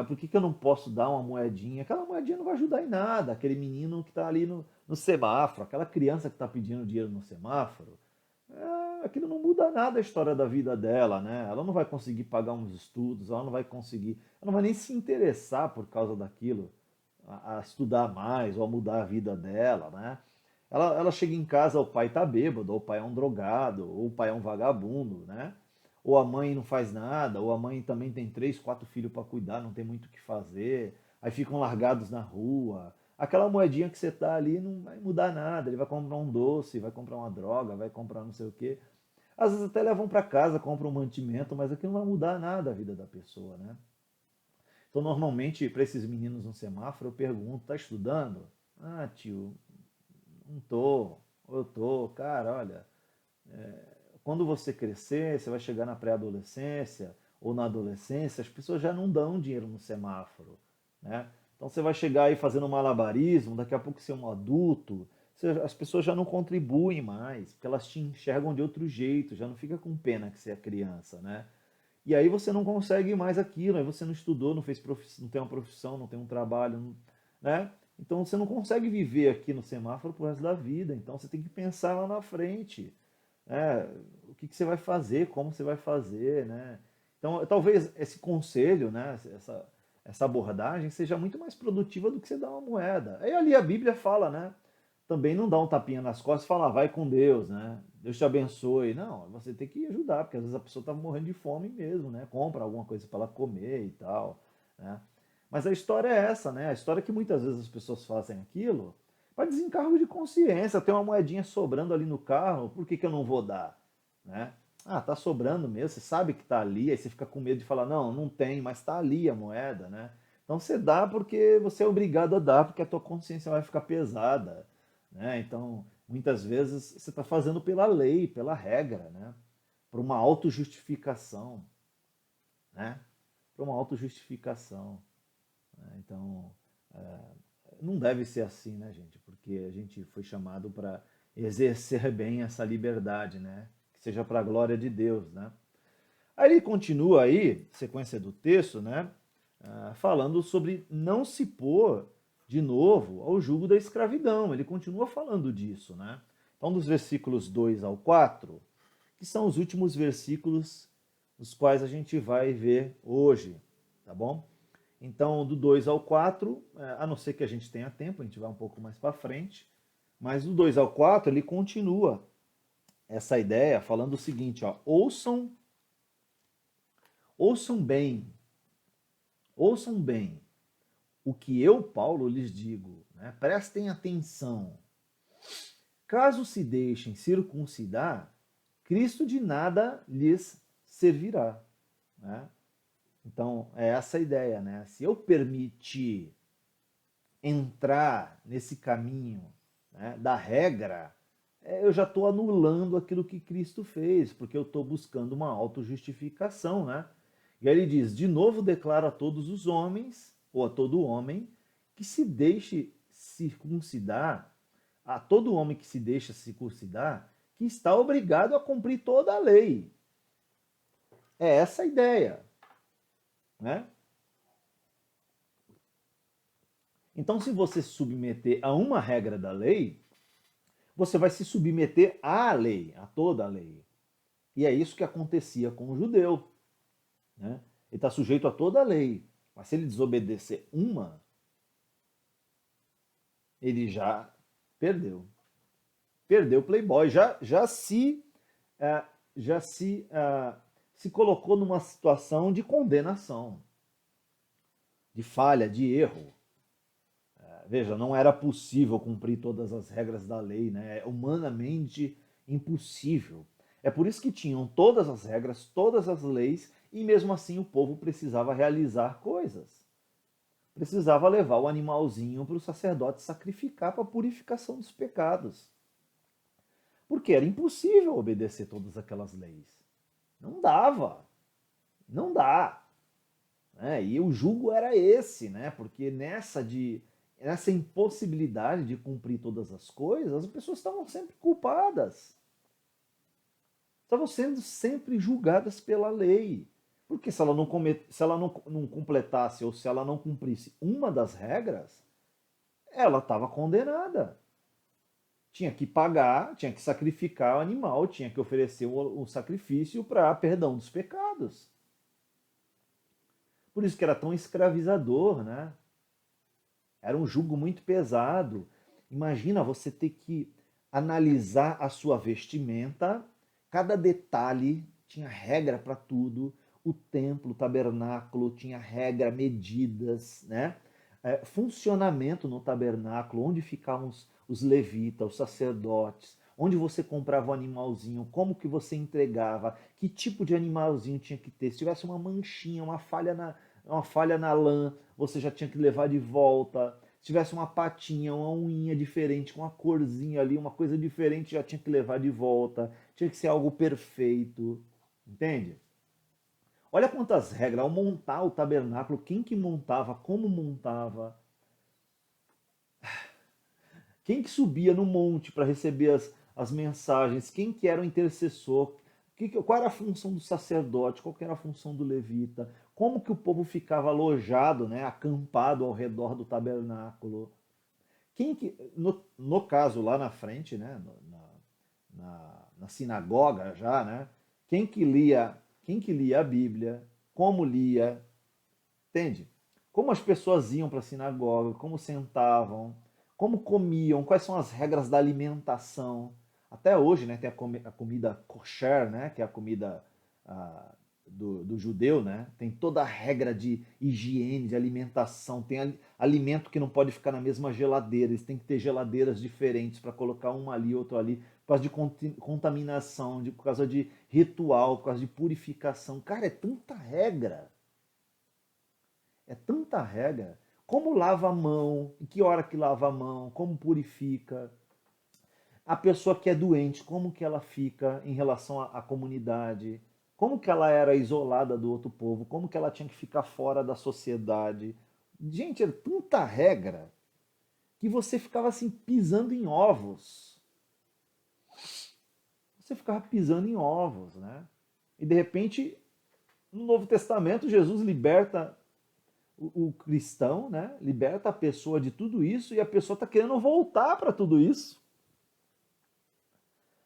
S1: Por que eu não posso dar uma moedinha? Aquela moedinha não vai ajudar em nada. Aquele menino que está ali no semáforo, aquela criança que está pedindo dinheiro no semáforo, aquilo não muda nada a história da vida dela, né? Ela não vai conseguir pagar uns estudos, ela não vai conseguir, ela não vai nem se interessar por causa daquilo, a estudar mais ou a mudar a vida dela, né? Ela chega em casa, o pai tá bêbado, ou o pai é um drogado, ou o pai é um vagabundo, né? Ou a mãe não faz nada, ou a mãe também tem 3, 4 filhos para cuidar, não tem muito o que fazer, aí ficam largados na rua. Aquela moedinha que você tá ali não vai mudar nada, ele vai comprar um doce, vai comprar uma droga, vai comprar não sei o quê. Às vezes até levam para casa, compram um mantimento, mas aquilo não vai mudar nada a vida da pessoa, né? Então, normalmente, para esses meninos no semáforo, eu pergunto, tá estudando? Ah, tio, não tô. Ou eu tô. Cara, olha, quando você crescer, você vai chegar na pré-adolescência ou na adolescência, as pessoas já não dão dinheiro no semáforo, né? Então você vai chegar aí fazendo malabarismo, daqui a pouco você é um adulto, as pessoas já não contribuem mais, porque elas te enxergam de outro jeito, já não fica com pena que você é criança, né? E aí você não consegue mais aquilo, aí você não estudou, não fez não tem uma profissão, não tem um trabalho, né? Então você não consegue viver aqui no semáforo pro resto da vida. Então você tem que pensar lá na frente, né? O que você vai fazer, como você vai fazer, né? Então talvez esse conselho, né? Essa abordagem seja muito mais produtiva do que você dar uma moeda. Aí ali a Bíblia fala, né? Também não dá um tapinha nas costas e falar, vai com Deus, né? Deus te abençoe. Não, você tem que ajudar, porque às vezes a pessoa está morrendo de fome mesmo, né? Compra alguma coisa para ela comer e tal, né? Mas a história é essa, né? A história é que muitas vezes as pessoas fazem aquilo para desencargo de consciência. Tem uma moedinha sobrando ali no carro, por que eu não vou dar, né? Ah, tá sobrando mesmo, você sabe que tá ali, aí você fica com medo de falar, não, não tem, mas tá ali a moeda, né? Então você dá porque você é obrigado a dar, porque a tua consciência vai ficar pesada, né? Então, muitas vezes você está fazendo pela lei, pela regra, né? Por uma autojustificação, né? para uma autojustificação, né? Então, não deve ser assim, né, gente? Porque a gente foi chamado para exercer bem essa liberdade, né? Que seja para a glória de Deus, né? Aí ele continua aí, sequência do texto, né? Falando sobre não se pôr de novo ao jugo da escravidão. Ele continua falando disso, né? Então, dos versículos 2 ao 4, que são os últimos versículos os quais a gente vai ver hoje, tá bom? Então, do 2 ao 4, a não ser que a gente tenha tempo, a gente vai um pouco mais para frente, mas do 2 ao 4 ele continua essa ideia falando o seguinte, ó, ouçam bem, ouçam bem o que eu, Paulo, lhes digo, né? Prestem atenção. Caso se deixem circuncidar, Cristo de nada lhes servirá, né? Então, é essa a ideia, né? Se eu permitir entrar nesse caminho, né, da regra, eu já estou anulando aquilo que Cristo fez, porque eu estou buscando uma autojustificação, né? E aí ele diz, de novo declaro a todos os homens, ou a todo homem, que se deixe circuncidar, a todo homem que se deixa circuncidar, que está obrigado a cumprir toda a lei. É essa a ideia, né? Então, se você se submeter a uma regra da lei, você vai se submeter à lei, a toda a lei. E é isso que acontecia com o judeu, né? Ele está sujeito a toda a lei, mas se ele desobedecer uma, ele já perdeu. Perdeu o Playboy, eh, já se colocou numa situação de condenação, de falha, de erro. Veja, não era possível cumprir todas as regras da lei, né? É humanamente impossível. É por isso que tinham todas as regras, todas as leis, e mesmo assim o povo precisava realizar coisas. Precisava levar o animalzinho para o sacerdote sacrificar para a purificação dos pecados. Porque era impossível obedecer todas aquelas leis. Não dava. Não dá. Né? E o jugo era esse, né? Porque nessa impossibilidade de cumprir todas as coisas, as pessoas estavam sempre culpadas. Estavam sendo sempre julgadas pela lei. Porque se ela não completasse ou se ela não cumprisse uma das regras, ela estava condenada. Tinha que pagar, tinha que sacrificar o animal, tinha que oferecer um sacrifício para perdão dos pecados. Por isso que era tão escravizador, né? Era um jugo muito pesado. Imagina você ter que analisar a sua vestimenta, cada detalhe, tinha regra para tudo. O templo, o tabernáculo tinha regra, medidas, né? Funcionamento no tabernáculo, onde ficavam os levitas, os sacerdotes, onde você comprava o animalzinho, como que você entregava, que tipo de animalzinho tinha que ter. Se tivesse uma manchinha, uma falha na lã, você já tinha que levar de volta. Se tivesse uma patinha, uma unha diferente, com uma corzinha ali, uma coisa diferente, já tinha que levar de volta. Tinha que ser algo perfeito. Entende? Olha quantas regras. Ao montar o tabernáculo, quem que montava, como montava, quem que subia no monte para receber as mensagens, quem que era o intercessor, qual era a função do sacerdote, qual que era a função do levita, como que o povo ficava alojado, né, acampado ao redor do tabernáculo. No caso lá na frente, né, na sinagoga já, né, quem que lia a Bíblia, como lia, entende? Como as pessoas iam para a sinagoga, como sentavam, como comiam, quais são as regras da alimentação. Até hoje, né, tem a comida kosher, né, que é a comida do judeu, né? Tem toda a regra de higiene, de alimentação. Tem alimento que não pode ficar na mesma geladeira. Eles têm que ter geladeiras diferentes para colocar uma ali, outra ali, por causa de contaminação, por causa de ritual, por causa de purificação. Cara, é tanta regra. É tanta regra. Como lava a mão, em que hora que lava a mão, como purifica. A pessoa que é doente, como que ela fica em relação à comunidade. Como que ela era isolada do outro povo, como que ela tinha que ficar fora da sociedade. Gente, era tanta regra que você ficava assim pisando em ovos. Você ficava pisando em ovos, né? E de repente, no Novo Testamento, Jesus liberta o cristão, né? Liberta a pessoa de tudo isso e a pessoa está querendo voltar para tudo isso.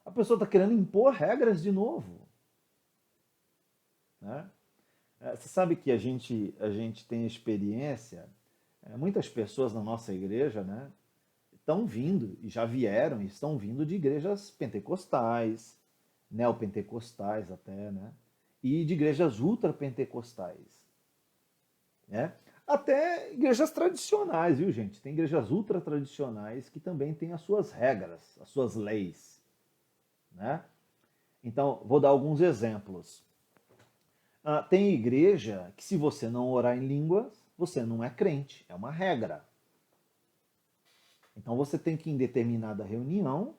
S1: A pessoa está querendo impor regras de novo, né? Você sabe que a gente tem experiência, muitas pessoas na nossa igreja, né, estão vindo, e já vieram, e estão vindo de igrejas pentecostais, neopentecostais até, né, e de igrejas ultrapentecostais, né, até igrejas tradicionais, viu, gente? Tem igrejas ultra tradicionais que também têm as suas regras, as suas leis, né? Então, vou dar alguns exemplos. Tem igreja que, se você não orar em línguas, você não é crente. É uma regra. Então você tem que ir em determinada reunião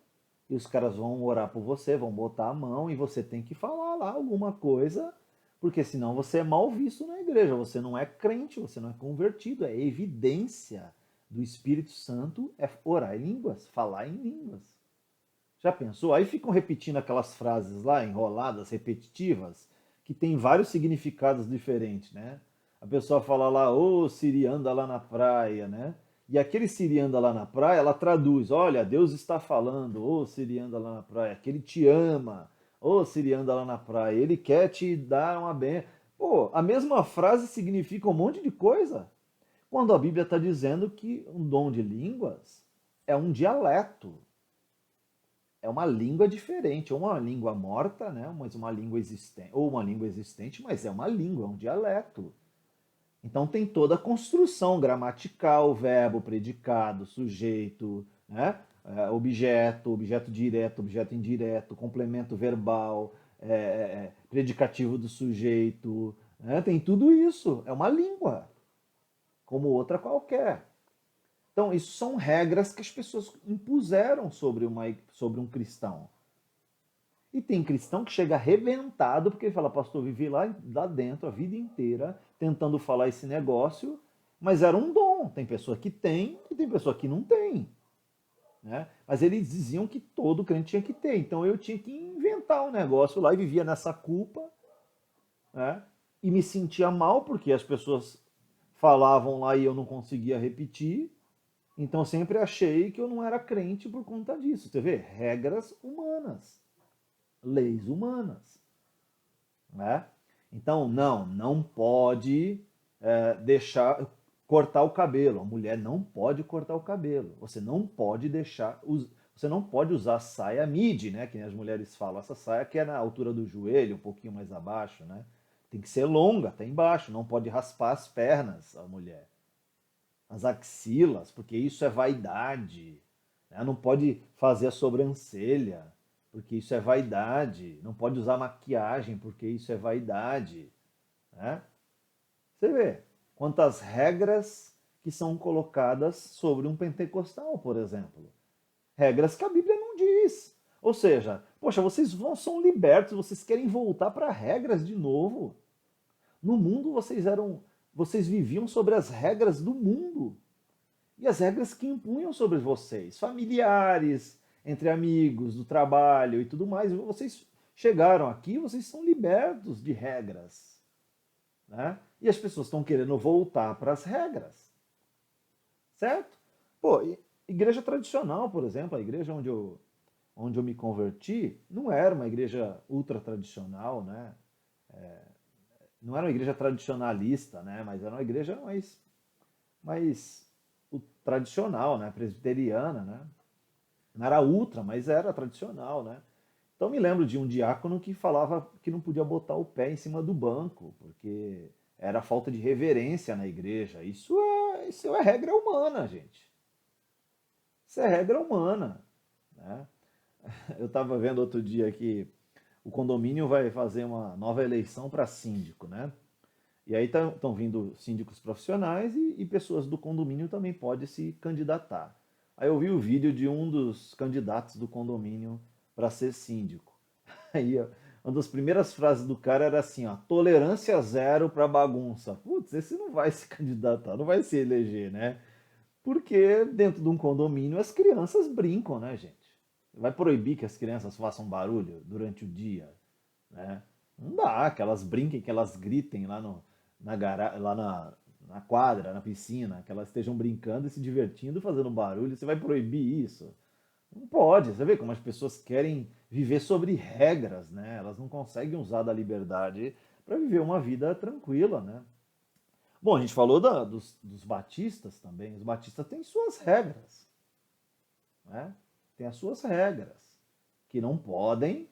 S1: e os caras vão orar por você, vão botar a mão e você tem que falar lá alguma coisa, porque senão você é mal visto na igreja. Você não é crente, você não é convertido. É evidência do Espírito Santo é orar em línguas, falar em línguas. Já pensou? Aí ficam repetindo aquelas frases lá, enroladas, repetitivas, que tem vários significados diferentes, né? A pessoa fala lá, ô Siri anda lá na praia, né? E aquele Siri anda lá na praia, ela traduz, olha, Deus está falando, ô Siri anda lá na praia, que ele te ama, ô Siri anda lá na praia, ele quer te dar uma benção. Pô, a mesma frase significa um monte de coisa, quando a Bíblia está dizendo que um dom de línguas é um dialeto, é uma língua diferente, ou uma língua morta, né? Mas uma língua existente, ou uma língua existente, mas é uma língua, é um dialeto. Então tem toda a construção gramatical, verbo, predicado, sujeito, né? Objeto, objeto direto, objeto indireto, complemento verbal, predicativo do sujeito, né? Tem tudo isso. É uma língua, como outra qualquer. Então, isso são regras que as pessoas impuseram sobre um cristão. E tem cristão que chega arrebentado porque ele fala, pastor, vivi lá dentro a vida inteira tentando falar esse negócio, mas era um dom. Tem pessoa que tem e tem pessoa que não tem. Né? Mas eles diziam que todo crente tinha que ter. Então eu tinha que inventar um negócio lá e vivia nessa culpa, né? E me sentia mal porque as pessoas falavam lá e eu não conseguia repetir. Então eu sempre achei que eu não era crente por conta disso. Você vê? Regras humanas, leis humanas, né? Então não pode deixar cortar o cabelo. A mulher não pode cortar o cabelo. Você não pode você não pode usar saia midi, né? Que as mulheres falam. Essa saia que é na altura do joelho, um pouquinho mais abaixo, né? Tem que ser longa, até embaixo. Não pode raspar as pernas a mulher, as axilas, porque isso é vaidade. Né? Não pode fazer a sobrancelha, porque isso é vaidade. Não pode usar maquiagem, porque isso é vaidade. Né? Você vê quantas regras que são colocadas sobre um pentecostal, por exemplo. Regras que a Bíblia não diz. Ou seja, poxa, vocês são libertos, vocês querem voltar para regras de novo. No mundo vocês viviam sobre as regras do mundo e as regras que impunham sobre vocês, familiares, entre amigos, do trabalho e tudo mais. Vocês chegaram aqui, vocês são libertos de regras, né? E as pessoas estão querendo voltar para as regras, certo? Pô, igreja tradicional, por exemplo, a igreja onde eu me converti, não era uma igreja ultra tradicional, né? Não era uma igreja tradicionalista, né? Mas era uma igreja mais tradicional, né? Presbiteriana, né? Não era ultra, mas era tradicional, né? Então me lembro de um diácono que falava que não podia botar o pé em cima do banco, porque era falta de reverência na igreja. Isso é regra humana, gente. Isso é regra humana, né? Eu estava vendo outro dia que o condomínio vai fazer uma nova eleição para síndico, né? E aí estão vindo síndicos profissionais e pessoas do condomínio também podem se candidatar. Aí eu vi o vídeo de um dos candidatos do condomínio para ser síndico. Aí uma das primeiras frases do cara era assim, ó, tolerância zero para bagunça. Putz, esse não vai se candidatar, não vai se eleger, né? Porque dentro de um condomínio as crianças brincam, né, gente? Vai proibir que as crianças façam barulho durante o dia, né? Não dá, que elas brinquem, que elas gritem lá, no, na, gara, lá na quadra, na piscina, que elas estejam brincando e se divertindo, fazendo barulho. Você vai proibir isso? Não pode. Você vê como as pessoas querem viver sobre regras, né? Elas não conseguem usar da liberdade para viver uma vida tranquila, né? Bom, a gente falou dos batistas também. Os batistas têm suas regras, né? Tem as suas regras, que não podem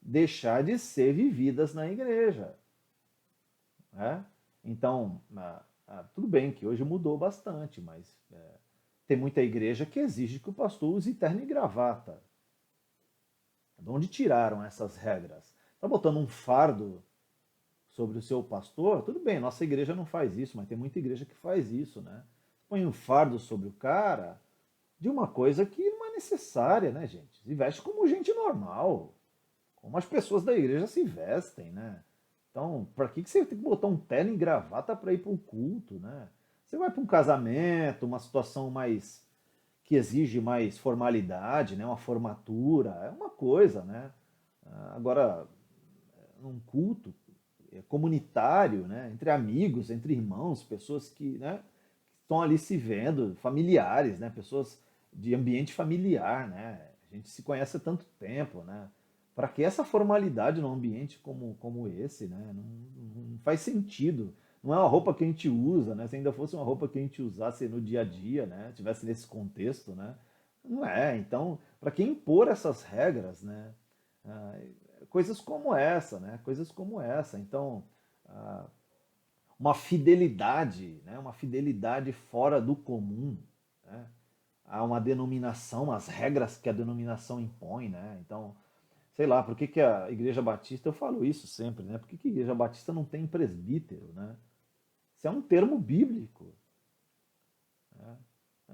S1: deixar de ser vividas na igreja, né? Então, tudo bem que hoje mudou bastante, mas tem muita igreja que exige que o pastor use terno e gravata. De onde tiraram essas regras? Está botando um fardo sobre o seu pastor? Tudo bem, nossa igreja não faz isso, mas tem muita igreja que faz isso, né? Põe um fardo sobre o cara de uma coisa que não é necessária, né, gente? Se veste como gente normal, como as pessoas da igreja se vestem, né? Então, para que você tem que botar um terno e gravata para ir para um culto, né? Você vai para um casamento, uma situação mais que exige mais formalidade, né? Uma formatura, é uma coisa, né? Agora, um culto comunitário, né? Entre amigos, entre irmãos, pessoas que, né? Estão ali se vendo, familiares, né? Pessoas de ambiente familiar, né? A gente se conhece há tanto tempo, né? Para que essa formalidade num ambiente como esse, né? Não faz sentido. Não é uma roupa que a gente usa, né? Se ainda fosse uma roupa que a gente usasse no dia a dia, né? Tivesse nesse contexto, né? Não é. Então, para que impor essas regras, né? Ah, coisas como essa, né? Coisas como essa. Então, ah, uma fidelidade, né? Uma fidelidade fora do comum, né? Há uma denominação, as regras que a denominação impõe, né? Então, sei lá, por que, que a Igreja Batista, eu falo isso sempre, né? Por que, que a Igreja Batista não tem presbítero, né? Isso é um termo bíblico, né?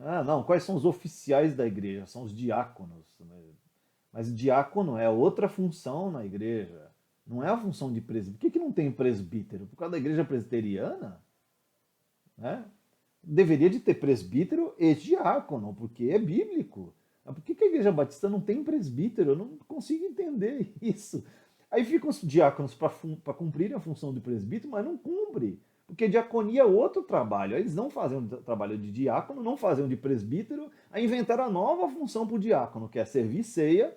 S1: Ah, não, quais são os oficiais da igreja? São os diáconos, né? Mas diácono é outra função na igreja, não é a função de presbítero. Por que, que não tem presbítero? Por causa da igreja presbiteriana, né? Deveria de ter presbítero e diácono, porque é bíblico. Mas por que a igreja batista não tem presbítero? Eu não consigo entender isso. Aí ficam os diáconos para cumprirem a função de presbítero, mas não cumpre. Porque diaconia é outro trabalho. Eles não fazem o trabalho de diácono, não fazem o de presbítero, aí inventaram a nova função para o diácono, que é servir ceia,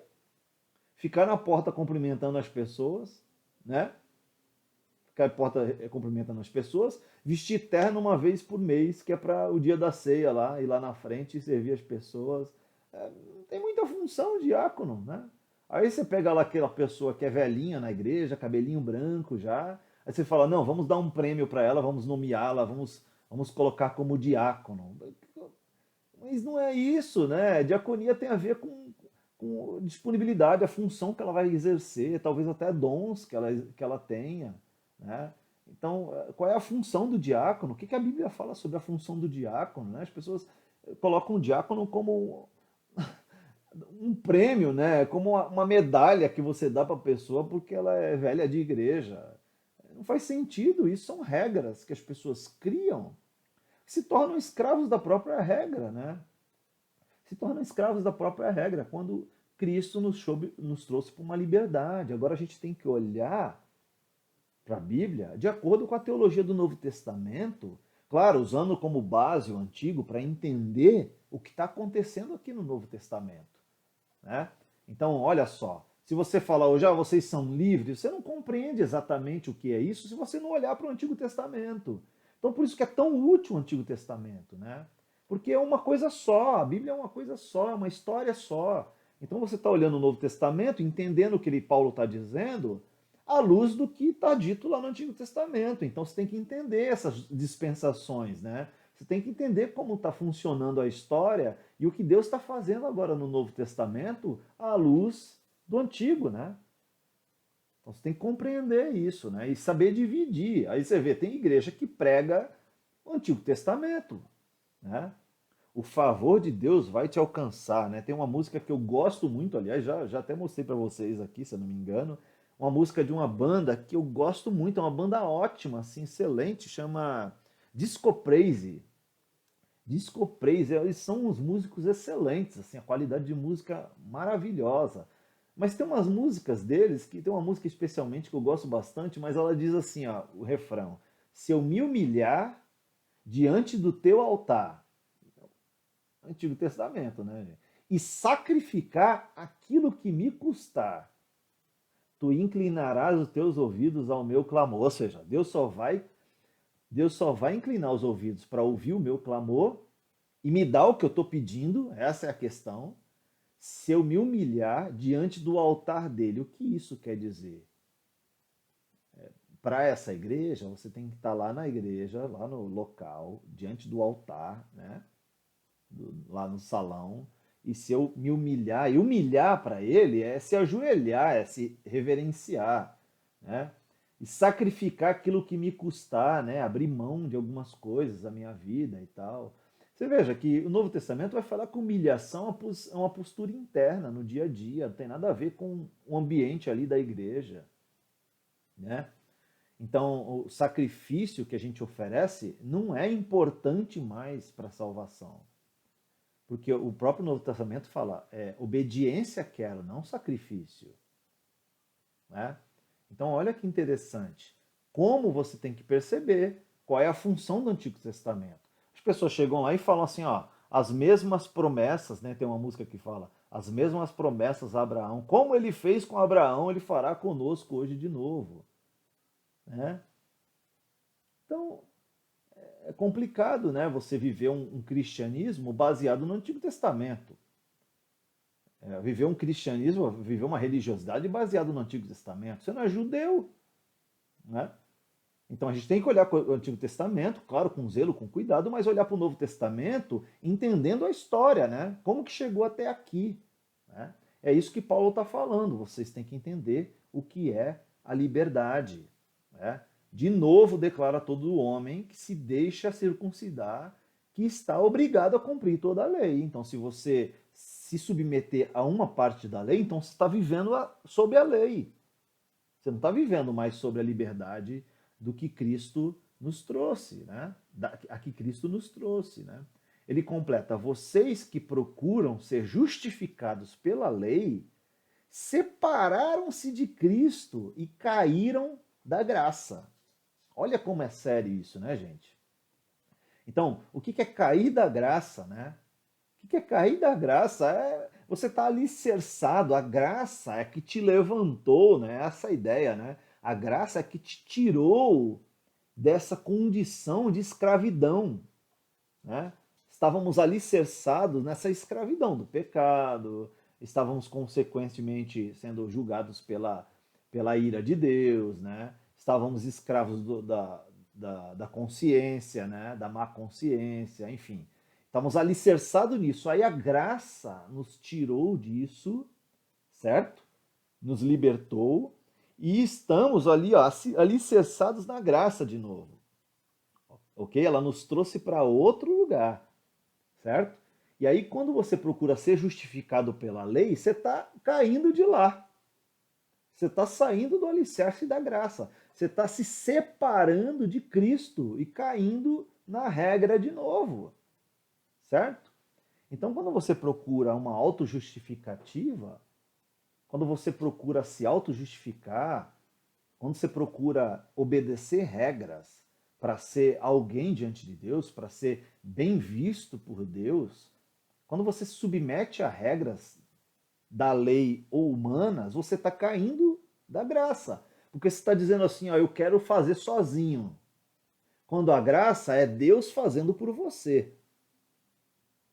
S1: ficar na porta cumprimentando as pessoas, né? Ficar na porta cumprimentando as pessoas, vestir terno uma vez por mês, que é para o dia da ceia lá, ir lá na frente e servir as pessoas. Tem muita função diácono, né? Aí você pega lá aquela pessoa que é velhinha na igreja, cabelinho branco já, aí você fala, não, vamos dar um prêmio para ela, vamos nomeá-la, vamos colocar como diácono. Mas não é isso, né? Diaconia tem a ver com disponibilidade, a função que ela vai exercer, talvez até dons que ela tenha, né? Então, qual é a função do diácono? O que a Bíblia fala sobre a função do diácono, né? As pessoas colocam o diácono como um prêmio, né? Como uma medalha que você dá para a pessoa porque ela é velha de igreja. Não faz sentido, isso são regras que as pessoas criam, que se tornam escravos da própria regra, né? Se tornam escravos da própria regra, quando Cristo nos trouxe para uma liberdade. Agora a gente tem que olhar para a Bíblia de acordo com a teologia do Novo Testamento, claro, usando como base o Antigo para entender o que está acontecendo aqui no Novo Testamento, né? Então, olha só, se você falar hoje, vocês são livres, você não compreende exatamente o que é isso se você não olhar para o Antigo Testamento. Então, por isso que é tão útil o Antigo Testamento, né? Porque é uma coisa só, a Bíblia é uma coisa só, é uma história só. Então, você está olhando o Novo Testamento, entendendo o que Paulo está dizendo, à luz do que está dito lá no Antigo Testamento. Então, você tem que entender essas dispensações, né? Você tem que entender como está funcionando a história e o que Deus está fazendo agora no Novo Testamento à luz do Antigo, né? Então você tem que compreender isso, né? E saber dividir. Aí você vê, tem igreja que prega o Antigo Testamento, né? O favor de Deus vai te alcançar, né? Tem uma música que eu gosto muito, aliás, já até mostrei para vocês aqui, se eu não me engano. uma música de uma banda que eu gosto muito, é uma banda ótima, assim, excelente, chama Disco Crazy. Disco Praise, eles são uns músicos excelentes, assim, a qualidade de música maravilhosa. Mas tem umas músicas deles, que tem uma música especialmente que eu gosto bastante, mas ela diz assim, ó, o refrão: se eu me humilhar diante do teu altar, Antigo Testamento, né, gente? E sacrificar aquilo que me custar, tu inclinarás os teus ouvidos ao meu clamor. Ou seja, Deus só vai inclinar os ouvidos para ouvir o meu clamor e me dar o que eu estou pedindo, essa é a questão, se eu me humilhar diante do altar dele. O que isso quer dizer? Para essa igreja, você tem que estar lá na igreja, lá no local, diante do altar, né? Lá no salão. E se eu me humilhar, e humilhar para ele é se ajoelhar, é se reverenciar, né? E sacrificar aquilo que me custar, né? Abrir mão de algumas coisas da minha vida e tal. Você veja que o Novo Testamento vai falar que humilhação é uma postura interna no dia a dia, não tem nada a ver com o ambiente ali da igreja, né? Então, o sacrifício que a gente oferece não é importante mais para a salvação. Porque o próprio Novo Testamento fala, obediência quero, não sacrifício. Né? Então, olha que interessante. Como você tem que perceber qual é a função do Antigo Testamento. As pessoas chegam lá e falam assim, ó, as mesmas promessas, né? Tem uma música que fala, as mesmas promessas a Abraão, como ele fez com Abraão, ele fará conosco hoje de novo. Né? Então, é complicado, né? Você viver um cristianismo baseado no Antigo Testamento. Viver um cristianismo, viver uma religiosidade baseada no Antigo Testamento. Você não é judeu, né? Então a gente tem que olhar para o Antigo Testamento, claro, com zelo, com cuidado, mas olhar para o Novo Testamento entendendo a história, né? Como que chegou até aqui. Né? É isso que Paulo está falando. Vocês têm que entender o que é a liberdade. Né? De novo, declara todo homem que se deixa circuncidar, que está obrigado a cumprir toda a lei. Então, se você se submeter a uma parte da lei, então você está vivendo sob a lei. Você não está vivendo mais sobre a liberdade do que Cristo nos trouxe, né? A que Cristo nos trouxe, né? Ele completa: vocês que procuram ser justificados pela lei, separaram-se de Cristo e caíram da graça. Olha como é sério isso, né, gente? Então, o que é cair da graça, né? O que é cair da graça? Você está alicerçado, a graça é que te levantou, né? Essa ideia, né? A graça é que te tirou dessa condição de escravidão, né? Estávamos alicerçados nessa escravidão do pecado, estávamos consequentemente sendo julgados pela ira de Deus, né? Estávamos escravos da consciência, né? Da má consciência, enfim. Estamos alicerçados nisso. Aí a graça nos tirou disso, certo? Nos libertou e estamos ali, ó, alicerçados na graça de novo. Ok? Ela nos trouxe para outro lugar, certo? E aí, quando você procura ser justificado pela lei, você está caindo de lá. Você está saindo do alicerce da graça. Você está se separando de Cristo e caindo na regra de novo. Certo? Então, quando você procura uma autojustificativa, quando você procura se autojustificar, quando você procura obedecer regras para ser alguém diante de Deus, para ser bem visto por Deus, quando você se submete a regras da lei ou humanas, você está caindo da graça. Porque você está dizendo assim, ó, eu quero fazer sozinho. Quando a graça é Deus fazendo por você.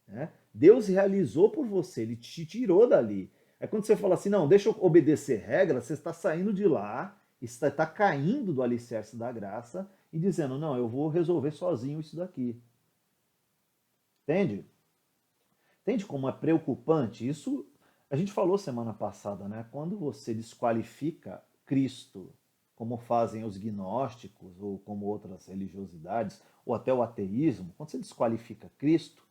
S1: Né? Deus realizou por você, ele te tirou dali. É quando você fala assim, não, deixa eu obedecer regras, você está saindo de lá, está caindo do alicerce da graça e dizendo, não, eu vou resolver sozinho isso daqui. Entende? Entende como é preocupante? Isso a gente falou semana passada, né? Quando você desqualifica Cristo, como fazem os gnósticos ou como outras religiosidades, ou até o ateísmo, quando você desqualifica Cristo,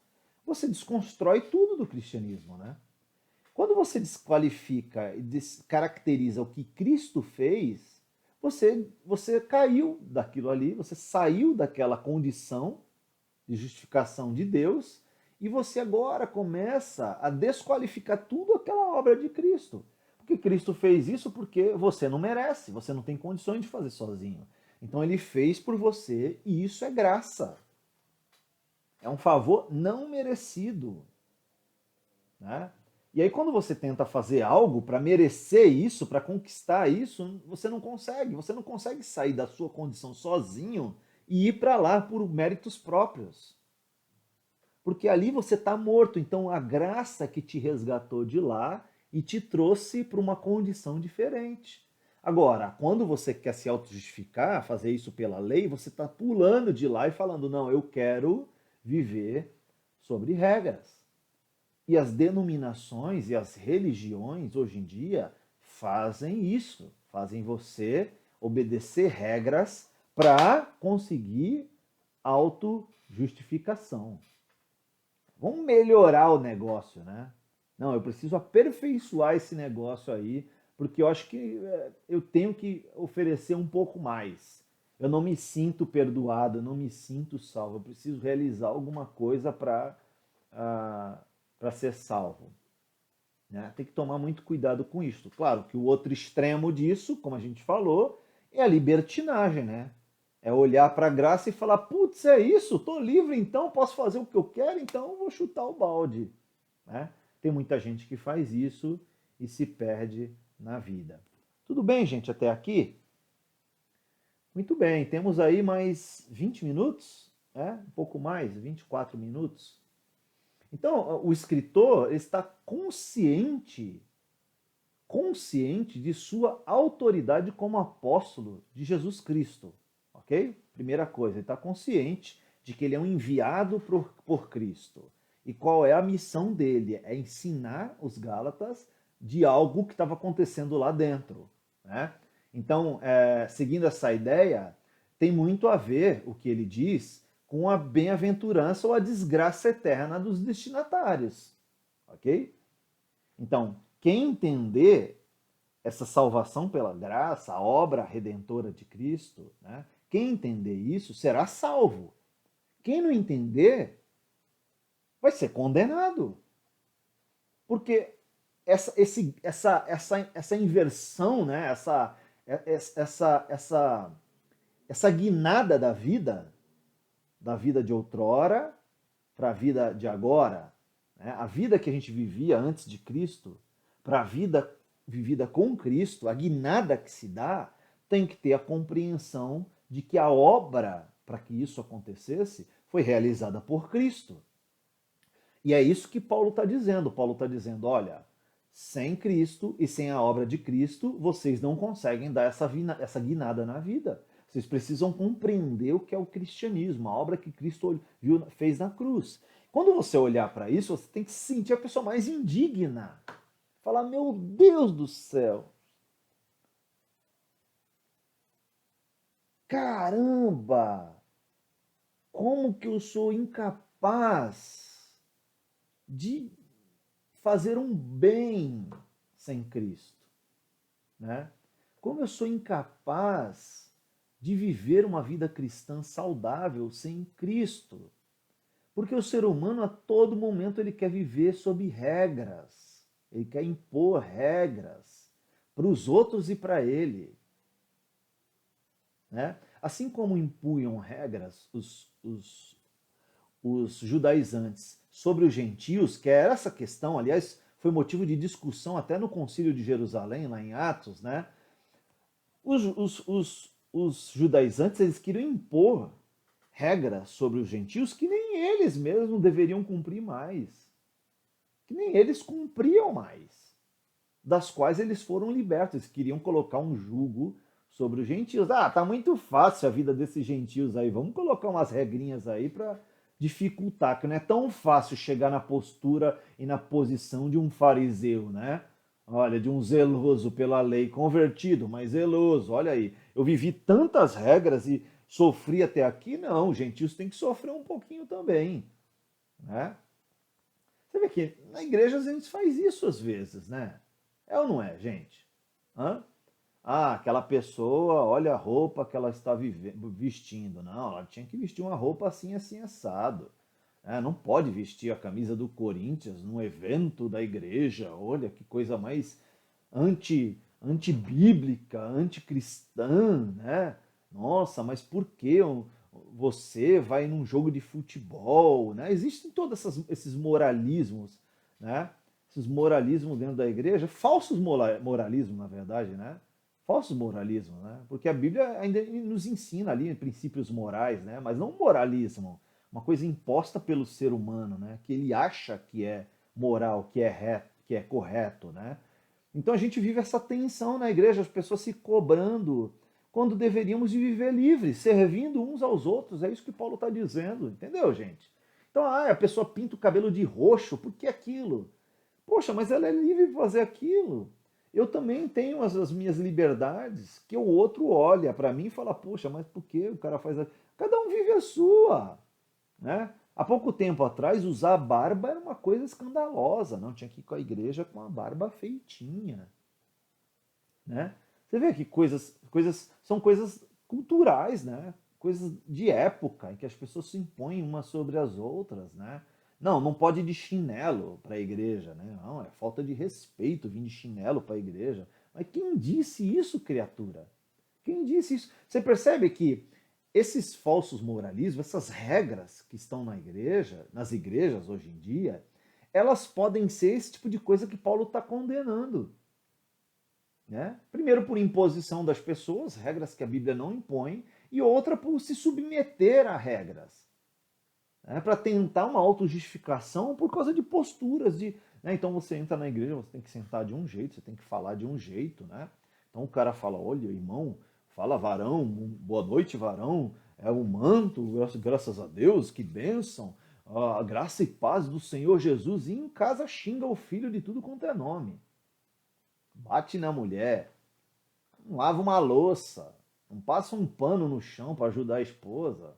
S1: você desconstrói tudo do cristianismo, né? Quando você desqualifica e descaracteriza o que Cristo fez, você caiu daquilo ali, você saiu daquela condição de justificação de Deus e você agora começa a desqualificar tudo aquela obra de Cristo. Porque Cristo fez isso porque você não merece, você não tem condições de fazer sozinho. Então ele fez por você e isso é graça. É um favor não merecido. Né? E aí, quando você tenta fazer algo para merecer isso, para conquistar isso, você não consegue. Você não consegue sair da sua condição sozinho e ir para lá por méritos próprios. Porque ali você está morto. Então, a graça que te resgatou de lá e te trouxe para uma condição diferente. Agora, quando você quer se auto-justificar, fazer isso pela lei, você está pulando de lá e falando: não, eu quero viver sobre regras. E as denominações e as religiões hoje em dia fazem isso, fazem você obedecer regras para conseguir autojustificação. Vamos melhorar o negócio, né? Não, eu preciso aperfeiçoar esse negócio aí, porque eu acho que eu tenho que oferecer um pouco mais. Eu não me sinto perdoado, eu não me sinto salvo. Eu preciso realizar alguma coisa para ser salvo. Né? Tem que tomar muito cuidado com isso. Claro que o outro extremo disso, como a gente falou, é a libertinagem, né? É olhar para a graça e falar: putz, é isso, estou livre então, posso fazer o que eu quero, então eu vou chutar o balde. Né? Tem muita gente que faz isso e se perde na vida. Tudo bem, gente, até aqui? Muito bem, temos aí mais 20 minutos, um pouco mais, 24 minutos. Então, o escritor está consciente de sua autoridade como apóstolo de Jesus Cristo, ok? Primeira coisa, ele está consciente de que ele é um enviado por Cristo. E qual é a missão dele? É ensinar os Gálatas de algo que estava acontecendo lá dentro, né? Então, seguindo essa ideia, tem muito a ver o que ele diz com a bem-aventurança ou a desgraça eterna dos destinatários, ok? Então, quem entender essa salvação pela graça, a obra redentora de Cristo, né? Quem entender isso será salvo. Quem não entender vai ser condenado. Porque essa inversão, né? essa guinada da vida de outrora para a vida de agora, né? A vida que a gente vivia antes de Cristo, para a vida vivida com Cristo, a guinada que se dá, tem que ter a compreensão de que a obra para que isso acontecesse foi realizada por Cristo. E é isso que Paulo está dizendo. Paulo está dizendo: olha, sem Cristo e sem a obra de Cristo, vocês não conseguem dar essa guinada na vida. Vocês precisam compreender o que é o cristianismo, a obra que Cristo fez na cruz. Quando você olhar para isso, você tem que se sentir a pessoa mais indigna. Falar: meu Deus do céu, caramba, como que eu sou incapaz de fazer um bem sem Cristo, né? Como eu sou incapaz de viver uma vida cristã saudável sem Cristo? Porque o ser humano a todo momento ele quer viver sob regras, ele quer impor regras para os outros e para ele, né? Assim como impunham regras os judaizantes sobre os gentios, que era essa questão, aliás, foi motivo de discussão até no Concílio de Jerusalém, lá em Atos, né? Os judaizantes, eles queriam impor regras sobre os gentios que nem eles mesmos deveriam cumprir mais, que nem eles cumpriam mais, das quais eles foram libertos. Eles queriam colocar um jugo sobre os gentios. Ah, tá muito fácil a vida desses gentios aí, vamos colocar umas regrinhas aí para dificultar, que não é tão fácil chegar na postura e na posição de um fariseu, né? Olha, de um zeloso pela lei, convertido, mas zeloso. Olha aí, eu vivi tantas regras e sofri até aqui. Não, os gentios têm que sofrer um pouquinho também, né? Você vê que na igreja a gente faz isso às vezes, né? É ou não é, gente? Hã? Ah, aquela pessoa, olha a roupa que ela está vestindo. Não, ela tinha que vestir uma roupa assim, assim, assado. É, não pode vestir a camisa do Corinthians num evento da igreja. Olha que coisa mais antibíblica, anticristã, né? Nossa, mas por que você vai num jogo de futebol, né? Existem todos esses moralismos, né? Esses moralismos dentro da igreja, falsos moralismos, na verdade, né? Falsos moralismos, né? Porque a Bíblia ainda nos ensina ali princípios morais, né? Mas não moralismo, uma coisa imposta pelo ser humano, né? Que ele acha que é moral, que é reto, que é correto, né? Então a gente vive essa tensão na igreja, as pessoas se cobrando, quando deveríamos de viver livres, servindo uns aos outros. É isso que Paulo está dizendo, entendeu, gente? Então, a pessoa pinta o cabelo de roxo, por que aquilo? Poxa, mas ela é livre para fazer aquilo. Eu também tenho as minhas liberdades, que o outro olha para mim e fala, poxa, mas por que o cara faz... Cada um vive a sua, né? Há pouco tempo atrás, usar barba era uma coisa escandalosa. Não tinha que ir com a igreja com a barba feitinha, né? Você vê que coisas são coisas culturais, né? Coisas de época em que as pessoas se impõem umas sobre as outras, né? Não, não pode ir de chinelo para a igreja, né? Não, é falta de respeito vir de chinelo para a igreja. Mas quem disse isso, criatura? Quem disse isso? Você percebe que esses falsos moralismos, essas regras que estão na igreja, nas igrejas hoje em dia, elas podem ser esse tipo de coisa que Paulo está condenando. Né? Primeiro por imposição das pessoas, regras que a Bíblia não impõe, e outra por se submeter a regras. Né? Para tentar uma autojustificação por causa de posturas. Né? Então você entra na igreja, você tem que sentar de um jeito, você tem que falar de um jeito. Né? Então o cara fala, olha, irmão, fala varão, boa noite, varão, é o manto, graças a Deus, que bênção, a graça e paz do Senhor Jesus, e em casa xinga o filho de tudo quanto é nome. Bate na mulher, não lava uma louça, não passa um pano no chão para ajudar a esposa,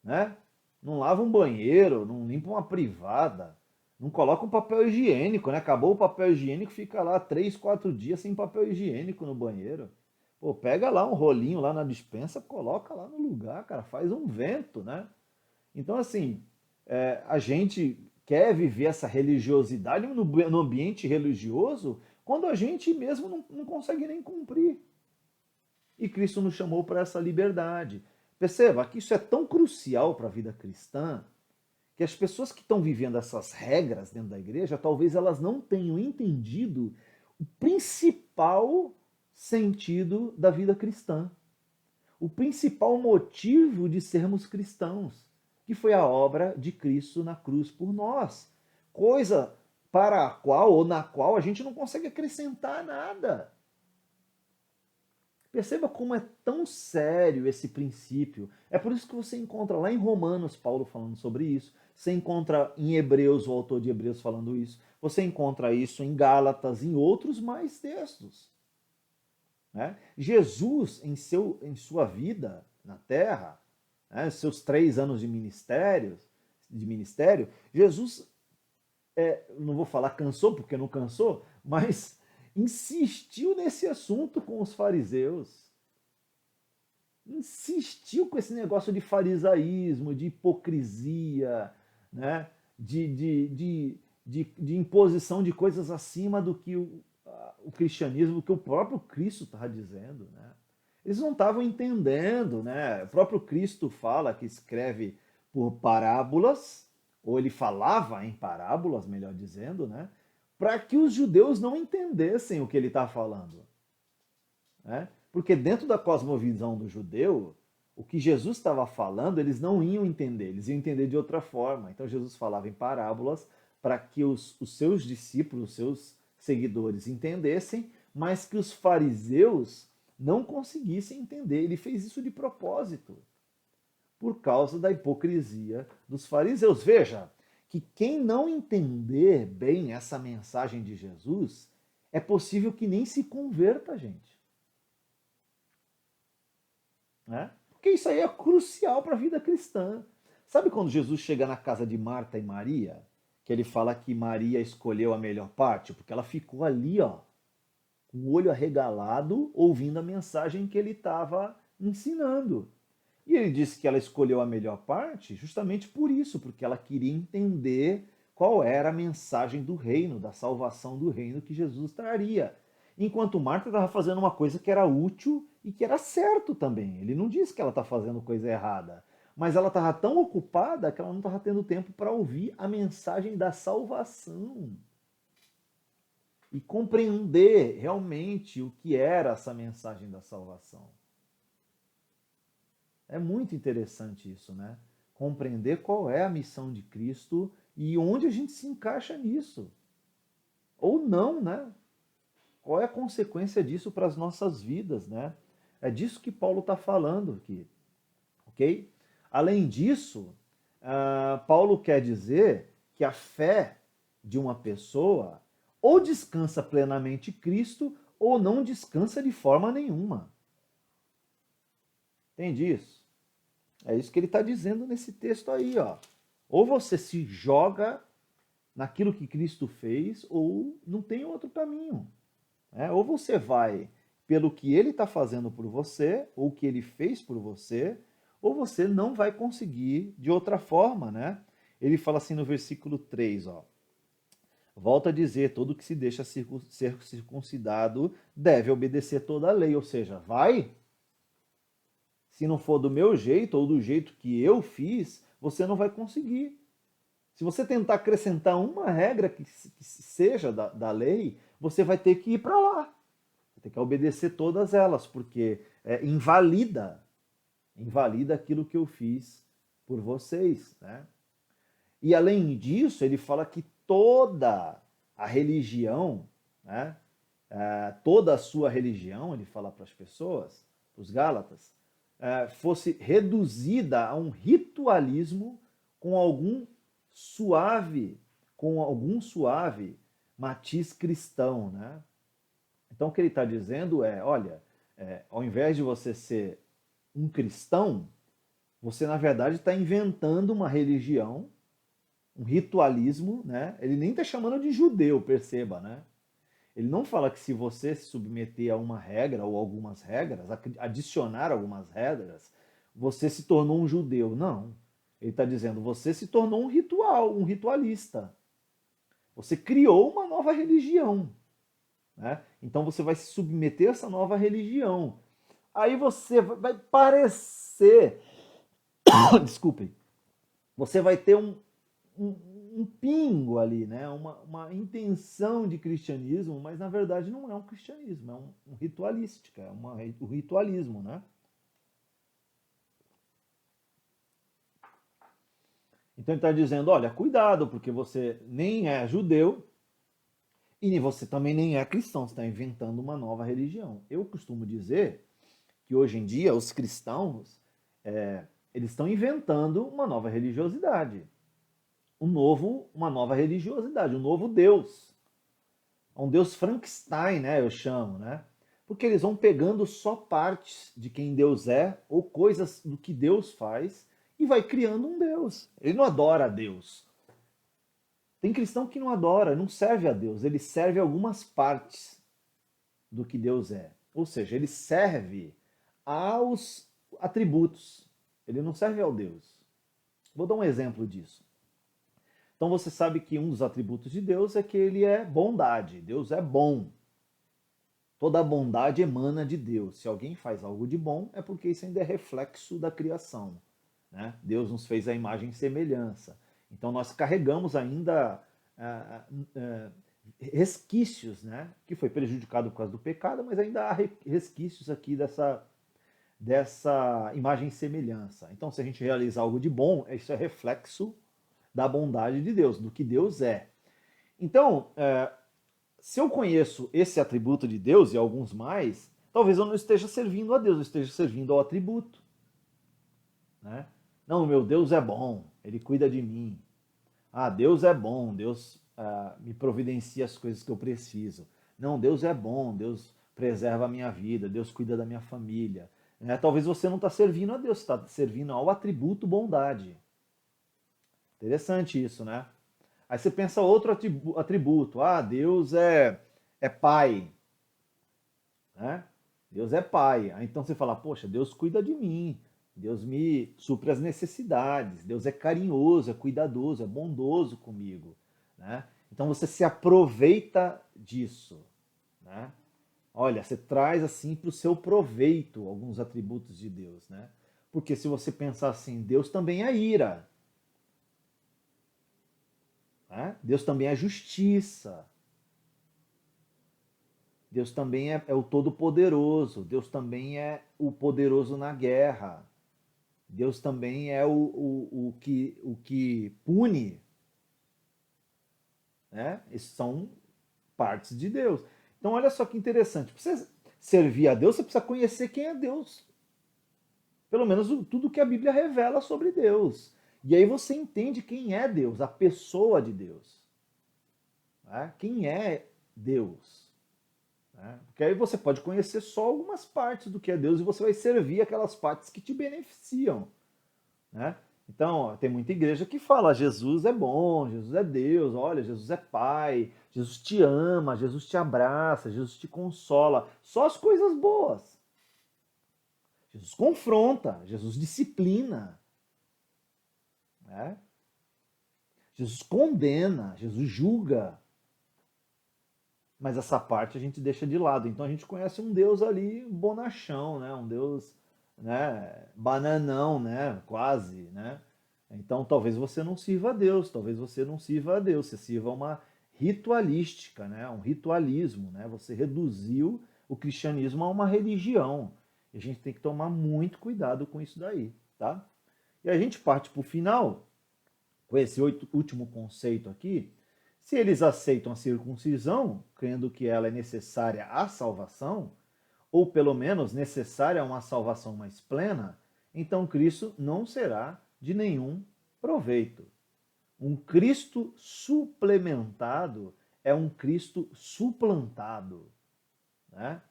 S1: né? Não lava um banheiro, não limpa uma privada, não coloca um papel higiênico, né? Acabou o papel higiênico, fica lá 3, 4 dias sem papel higiênico no banheiro. Pô, pega lá um rolinho lá na despensa, coloca lá no lugar, cara, faz um vento, né? Então, assim, a gente quer viver essa religiosidade no ambiente religioso quando a gente mesmo não consegue nem cumprir. E Cristo nos chamou para essa liberdade. Perceba que isso é tão crucial para a vida cristã que as pessoas que estão vivendo essas regras dentro da igreja, talvez elas não tenham entendido o principal sentido da vida cristã. O principal motivo de sermos cristãos, que foi a obra de Cristo na cruz por nós. Coisa para a qual ou na qual a gente não consegue acrescentar nada. Perceba como é tão sério esse princípio. É por isso que você encontra lá em Romanos Paulo falando sobre isso. Você encontra em Hebreus, o autor de Hebreus falando isso. Você encontra isso em Gálatas, em outros mais textos. Né? Jesus, em sua vida na terra, né, seus 3 anos de ministério, Jesus, não vou falar cansou, porque não cansou, mas insistiu nesse assunto com os fariseus. Insistiu com esse negócio de farisaísmo, de hipocrisia, né? de imposição de coisas acima do que o cristianismo, que o próprio Cristo estava dizendo. Né? Eles não estavam entendendo. Né? O próprio Cristo fala que escreve por parábolas, ou ele falava em parábolas, melhor dizendo, né? Para que os judeus não entendessem o que ele está falando. Né? Porque dentro da cosmovisão do judeu, o que Jesus estava falando, eles não iam entender, eles iam entender de outra forma. Então Jesus falava em parábolas para que os seus discípulos, os seus seguidores entendessem, mas que os fariseus não conseguissem entender. Ele fez isso de propósito, por causa da hipocrisia dos fariseus. Veja que quem não entender bem essa mensagem de Jesus, é possível que nem se converta, gente. Né? Porque isso aí é crucial para a vida cristã. Sabe quando Jesus chega na casa de Marta e Maria? que ele fala que Maria escolheu a melhor parte? Porque ela ficou ali, ó, com o olho arregalado, ouvindo a mensagem que ele estava ensinando. E ele disse que ela escolheu a melhor parte justamente por isso, porque ela queria entender qual era a mensagem do reino, da salvação do reino que Jesus traria. Enquanto Marta estava fazendo uma coisa que era útil e que era certo também. Ele não disse que ela está fazendo coisa errada, mas ela estava tão ocupada que ela não estava tendo tempo para ouvir a mensagem da salvação e compreender realmente o que era essa mensagem da salvação. É muito interessante isso, né? Compreender qual é a missão de Cristo e onde a gente se encaixa nisso. Ou não, né? Qual é a consequência disso para as nossas vidas, né? É disso que Paulo está falando aqui, ok? Além disso, Paulo quer dizer que a fé de uma pessoa ou descansa plenamente em Cristo ou não descansa de forma nenhuma. Entende isso? É isso que ele está dizendo nesse texto aí, ó. Ou você se joga naquilo que Cristo fez, ou não tem outro caminho. Ou você vai pelo que ele está fazendo por você, ou o que ele fez por você, ou você não vai conseguir de outra forma, né? Ele fala assim no versículo 3, ó. Volta a dizer, todo que se deixa ser circuncidado deve obedecer toda a lei, ou seja, vai. Se não for do meu jeito ou do jeito que eu fiz, você não vai conseguir. Se você tentar acrescentar uma regra que seja da lei, você vai ter que ir para lá. Vai ter que obedecer todas elas, porque invalida aquilo que eu fiz por vocês, né? E além disso, ele fala que toda a religião, né, toda a sua religião, ele fala para as pessoas, para os Gálatas, fosse reduzida a um ritualismo com algum suave matiz cristão, né? Então o que ele está dizendo é, olha, ao invés de você ser um cristão, você na verdade está inventando uma religião, um ritualismo, né? Ele nem está chamando de judeu, perceba, né? Ele não fala que se você se submeter a uma regra ou algumas regras, adicionar algumas regras, você se tornou um judeu. Não. Ele está dizendo, você se tornou um ritual, um ritualista. Você criou uma nova religião, né? Então você vai se submeter a essa nova religião. Aí você vai parecer, desculpem, você vai ter um pingo ali, né? Uma intenção de cristianismo, mas na verdade não é um cristianismo, é um ritualística, o ritualismo, né? Então ele está dizendo, olha, cuidado, porque você nem é judeu e você também nem é cristão, você está inventando uma nova religião. Eu costumo dizer que hoje em dia os cristãos, eles estão inventando uma nova religiosidade. Uma nova religiosidade, um novo Deus. Um Deus Frankenstein, né, eu chamo, né? Porque eles vão pegando só partes de quem Deus é ou coisas do que Deus faz e vai criando um Deus. Ele não adora a Deus. Tem cristão que não adora, não serve a Deus, ele serve algumas partes do que Deus é. Ou seja, ele serve aos atributos. Ele não serve ao Deus. Vou dar um exemplo disso. Então você sabe que um dos atributos de Deus é que ele é bondade. Deus é bom. Toda a bondade emana de Deus. Se alguém faz algo de bom, é porque isso ainda é reflexo da criação, né? Deus nos fez a imagem e semelhança. Então nós carregamos ainda resquícios, né? Que foi prejudicado por causa do pecado, mas ainda há resquícios aqui dessa imagem e semelhança. Então se a gente realizar algo de bom, isso é reflexo da bondade de Deus, do que Deus é. Então, se eu conheço esse atributo de Deus e alguns mais, talvez eu não esteja servindo a Deus, eu esteja servindo ao atributo, né? Não, meu Deus é bom, ele cuida de mim. Ah, Deus é bom, Deus me providencia as coisas que eu preciso. Não, Deus é bom, Deus preserva a minha vida, Deus cuida da minha família. Talvez você não está servindo a Deus, está servindo ao atributo bondade. Interessante isso, né? Aí você pensa outro atributo. Ah, Deus é pai, né? Deus é pai. Aí então você fala, poxa, Deus cuida de mim. Deus me supre as necessidades. Deus é carinhoso, é cuidadoso, é bondoso comigo, né? Então você se aproveita disso, né? Olha, você traz assim para o seu proveito alguns atributos de Deus, né? Porque se você pensar assim, Deus também é ira, né? Deus também é justiça, Deus também é o Todo-Poderoso, Deus também é o poderoso na guerra, Deus também é o que pune, né? Esses são partes de Deus. Então olha só que interessante, para você servir a Deus, você precisa conhecer quem é Deus. Pelo menos tudo que a Bíblia revela sobre Deus. E aí você entende quem é Deus, a pessoa de Deus. Né? Quem é Deus? Né? Porque aí você pode conhecer só algumas partes do que é Deus e você vai servir aquelas partes que te beneficiam. Né? Então, ó, tem muita igreja que fala: Jesus é bom, Jesus é Deus, olha, Jesus é Pai, Jesus te ama, Jesus te abraça, Jesus te consola. Só as coisas boas. Jesus confronta, Jesus disciplina, né? Jesus condena, Jesus julga, mas essa parte a gente deixa de lado. Então a gente conhece um Deus ali bonachão, né? Um Deus, né? Bananão, né? Quase, né? Então talvez você não sirva a Deus, talvez você não sirva a Deus, você sirva uma ritualística, né? Um ritualismo, né? Você reduziu o cristianismo a uma religião. E a gente tem que tomar muito cuidado com isso daí, tá? E a gente parte para o final com esse último conceito aqui. Se eles aceitam a circuncisão, crendo que ela é necessária à salvação, ou pelo menos necessária a uma salvação mais plena, então Cristo não será de nenhum proveito. Um Cristo suplementado é um Cristo suplantado, né?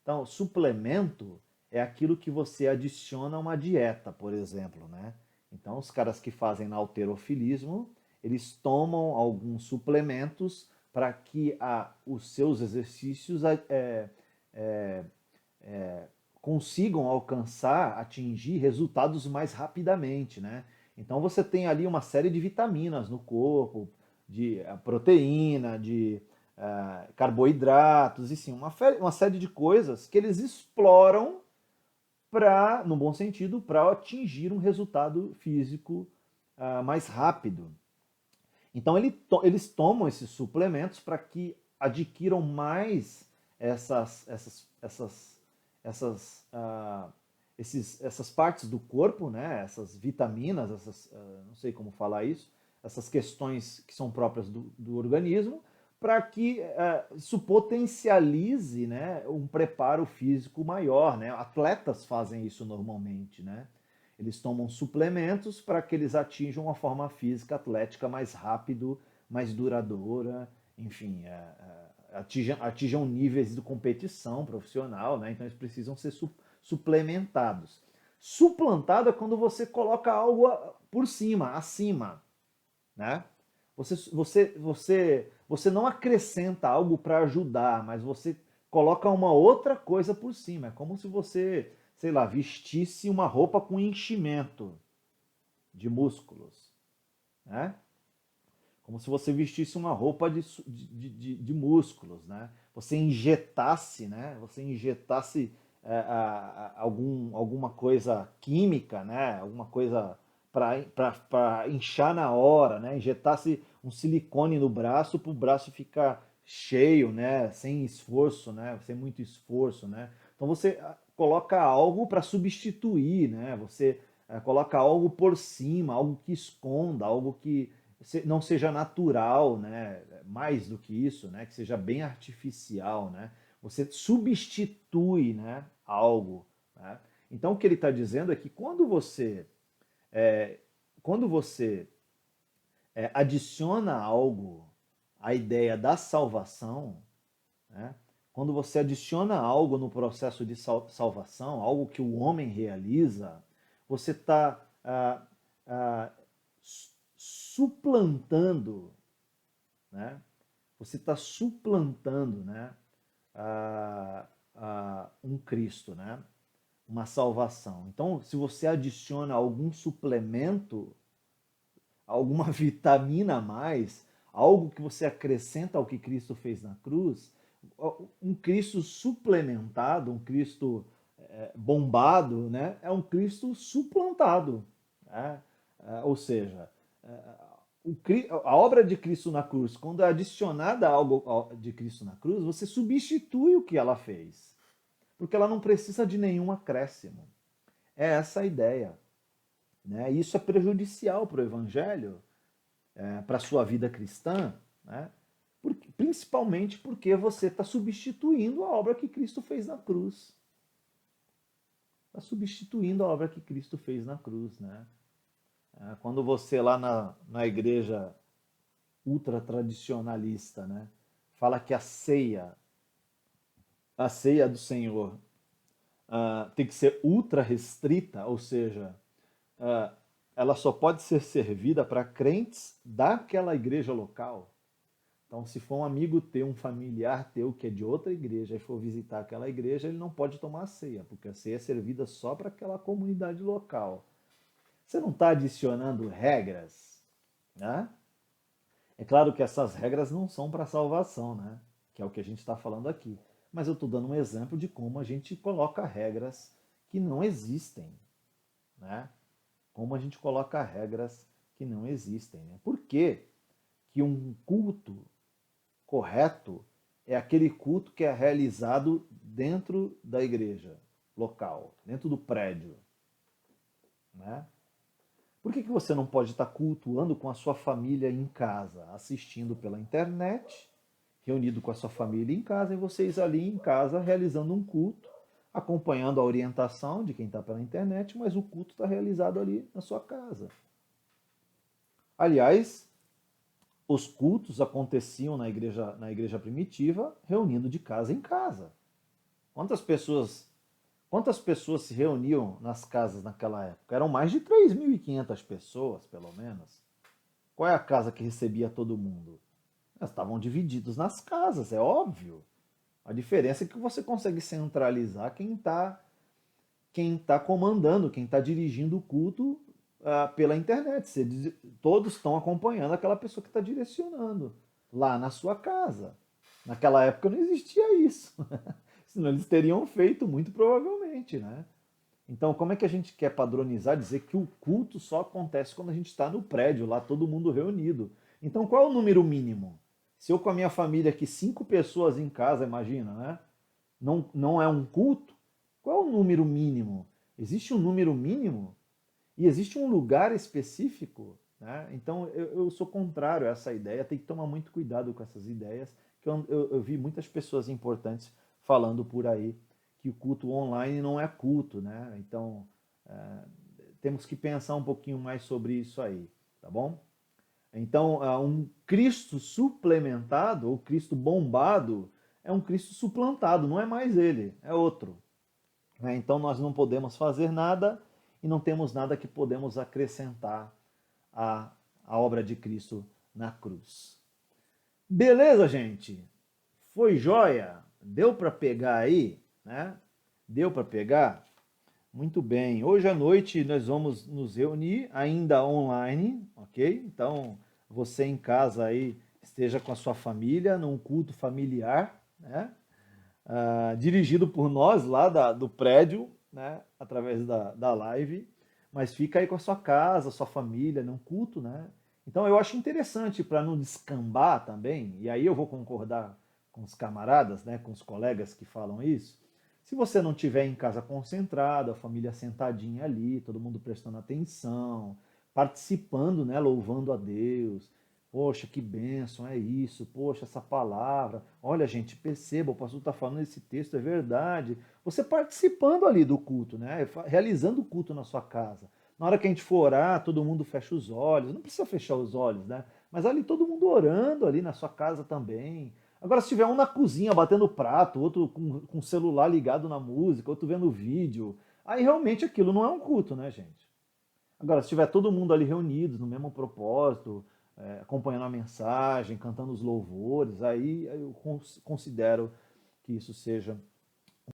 S1: Então, suplemento é aquilo que você adiciona a uma dieta, por exemplo, né? Então, os caras que fazem halterofilismo, eles tomam alguns suplementos para que os seus exercícios é, consigam alcançar, atingir resultados mais rapidamente, né? Então você tem ali uma série de vitaminas no corpo, de proteína, de carboidratos, e sim, uma série de coisas que eles exploram para, no bom sentido, para atingir um resultado físico mais rápido. Então eles tomam esses suplementos para que adquiram mais essas, essas partes do corpo, né? Essas vitaminas, não sei como falar isso, essas questões que são próprias do organismo, para que isso potencialize, né, um preparo físico maior, né? Atletas fazem isso normalmente, né? Eles tomam suplementos para que eles atinjam uma forma física atlética mais rápido, mais duradoura, enfim, atinjam níveis de competição profissional, né? Então eles precisam ser suplementados. Suplantado é quando você coloca algo por cima, acima, né? Você não acrescenta algo para ajudar, mas você coloca uma outra coisa por cima. É como se você, sei lá, vestisse uma roupa com enchimento de músculos, né? Como se você vestisse uma roupa de músculos, né? Você injetasse, né? Você injetasse alguma coisa química, né? Alguma coisa para inchar na hora, né? Injetasse um silicone no braço para o braço ficar cheio, né? Sem esforço, né? Sem muito esforço, né? Então você coloca algo para substituir, né? Você coloca algo por cima, algo que esconda, algo que não seja natural, né? Mais do que isso, né? Que seja bem artificial, né? Você substitui, né? Algo, né? Então o que ele está dizendo é que quando você adiciona algo à ideia da salvação, né? Quando você adiciona algo no processo de salvação, algo que o homem realiza, você está suplantando né? Você está suplantando, né, um Cristo, né? Uma salvação. Então, se você adiciona algum suplemento, alguma vitamina a mais, algo que você acrescenta ao que Cristo fez na cruz, um Cristo suplementado, um Cristo bombado, né? É um Cristo suplantado, né? Ou seja, a obra de Cristo na cruz, quando é adicionada algo de Cristo na cruz, você substitui o que ela fez, porque ela não precisa de nenhum acréscimo. É essa a ideia, né? Isso é prejudicial para o evangelho, para a sua vida cristã, né? Principalmente porque você está substituindo a obra que Cristo fez na cruz. Está substituindo a obra que Cristo fez na cruz, né? Quando você lá na igreja ultra tradicionalista, né, fala que a ceia do Senhor tem que ser ultra restrita, ou seja, ela só pode ser servida para crentes daquela igreja local. Então, se for um amigo teu, um familiar teu que é de outra igreja e for visitar aquela igreja, ele não pode tomar a ceia, porque a ceia é servida só para aquela comunidade local. Você não está adicionando regras, né? É claro que essas regras não são para salvação, né? Que é o que a gente está falando aqui. Mas eu estou dando um exemplo de como a gente coloca regras que não existem, né? Como a gente coloca regras que não existem, né? Por que que um culto correto é aquele culto que é realizado dentro da igreja local, dentro do prédio, né? Por que você não pode estar cultuando com a sua família em casa, assistindo pela internet, reunido com a sua família em casa, e vocês ali em casa realizando um culto, acompanhando a orientação de quem está pela internet, mas o culto está realizado ali na sua casa. Aliás, os cultos aconteciam na igreja primitiva, reunindo de casa em casa. Quantas pessoas se reuniam nas casas naquela época? Eram mais de 3.500 pessoas, pelo menos. Qual é a casa que recebia todo mundo? Elas estavam divididos nas casas, é óbvio. A diferença é que você consegue centralizar quem tá comandando, quem está dirigindo o culto pela internet. Todos estão acompanhando aquela pessoa que está direcionando lá na sua casa. Naquela época não existia isso. Senão eles teriam feito, muito provavelmente, né? Então, como é que a gente quer padronizar, dizer que o culto só acontece quando a gente está no prédio, lá todo mundo reunido? Então, qual é o número mínimo? Se eu com a minha família aqui, 5 pessoas em casa, imagina, né? Não é um culto? Qual é o número mínimo? Existe um número mínimo? E existe um lugar específico? Né? Então, eu sou contrário a essa ideia, tem que tomar muito cuidado com essas ideias, que eu vi muitas pessoas importantes falando por aí que o culto online não é culto, né? Então, temos que pensar um pouquinho mais sobre isso aí, tá bom? Então, um Cristo suplementado, ou Cristo bombado, é um Cristo suplantado, não é mais ele, é outro. Né? Então, nós não podemos fazer nada e não temos nada que podemos acrescentar à obra de Cristo na cruz. Beleza, gente? Foi joia? Deu para pegar aí? Né? Deu para pegar? Muito bem. Hoje à noite nós vamos nos reunir ainda online, ok? Então, você em casa aí esteja com a sua família num culto familiar, né? Dirigido por nós lá do prédio, né? Através da live. Mas fica aí com a sua casa, sua família, num culto, né? Então eu acho interessante para não descambar também, e aí eu vou concordar com os camaradas, né? Com os colegas que falam isso. Se você não estiver em casa concentrado, a família sentadinha ali, todo mundo prestando atenção, participando, né, louvando a Deus. Poxa, que bênção, é isso. Poxa, essa palavra. Olha, gente, perceba, o pastor está falando esse texto, é verdade. Você participando ali do culto, né, realizando o culto na sua casa. Na hora que a gente for orar, todo mundo fecha os olhos. Não precisa fechar os olhos, né? Mas ali todo mundo orando ali na sua casa também. Agora, se tiver um na cozinha batendo prato, outro com o celular ligado na música, outro vendo vídeo, aí realmente aquilo não é um culto, né, gente? Agora, se tiver todo mundo ali reunidos no mesmo propósito, acompanhando a mensagem, cantando os louvores, aí eu considero que isso seja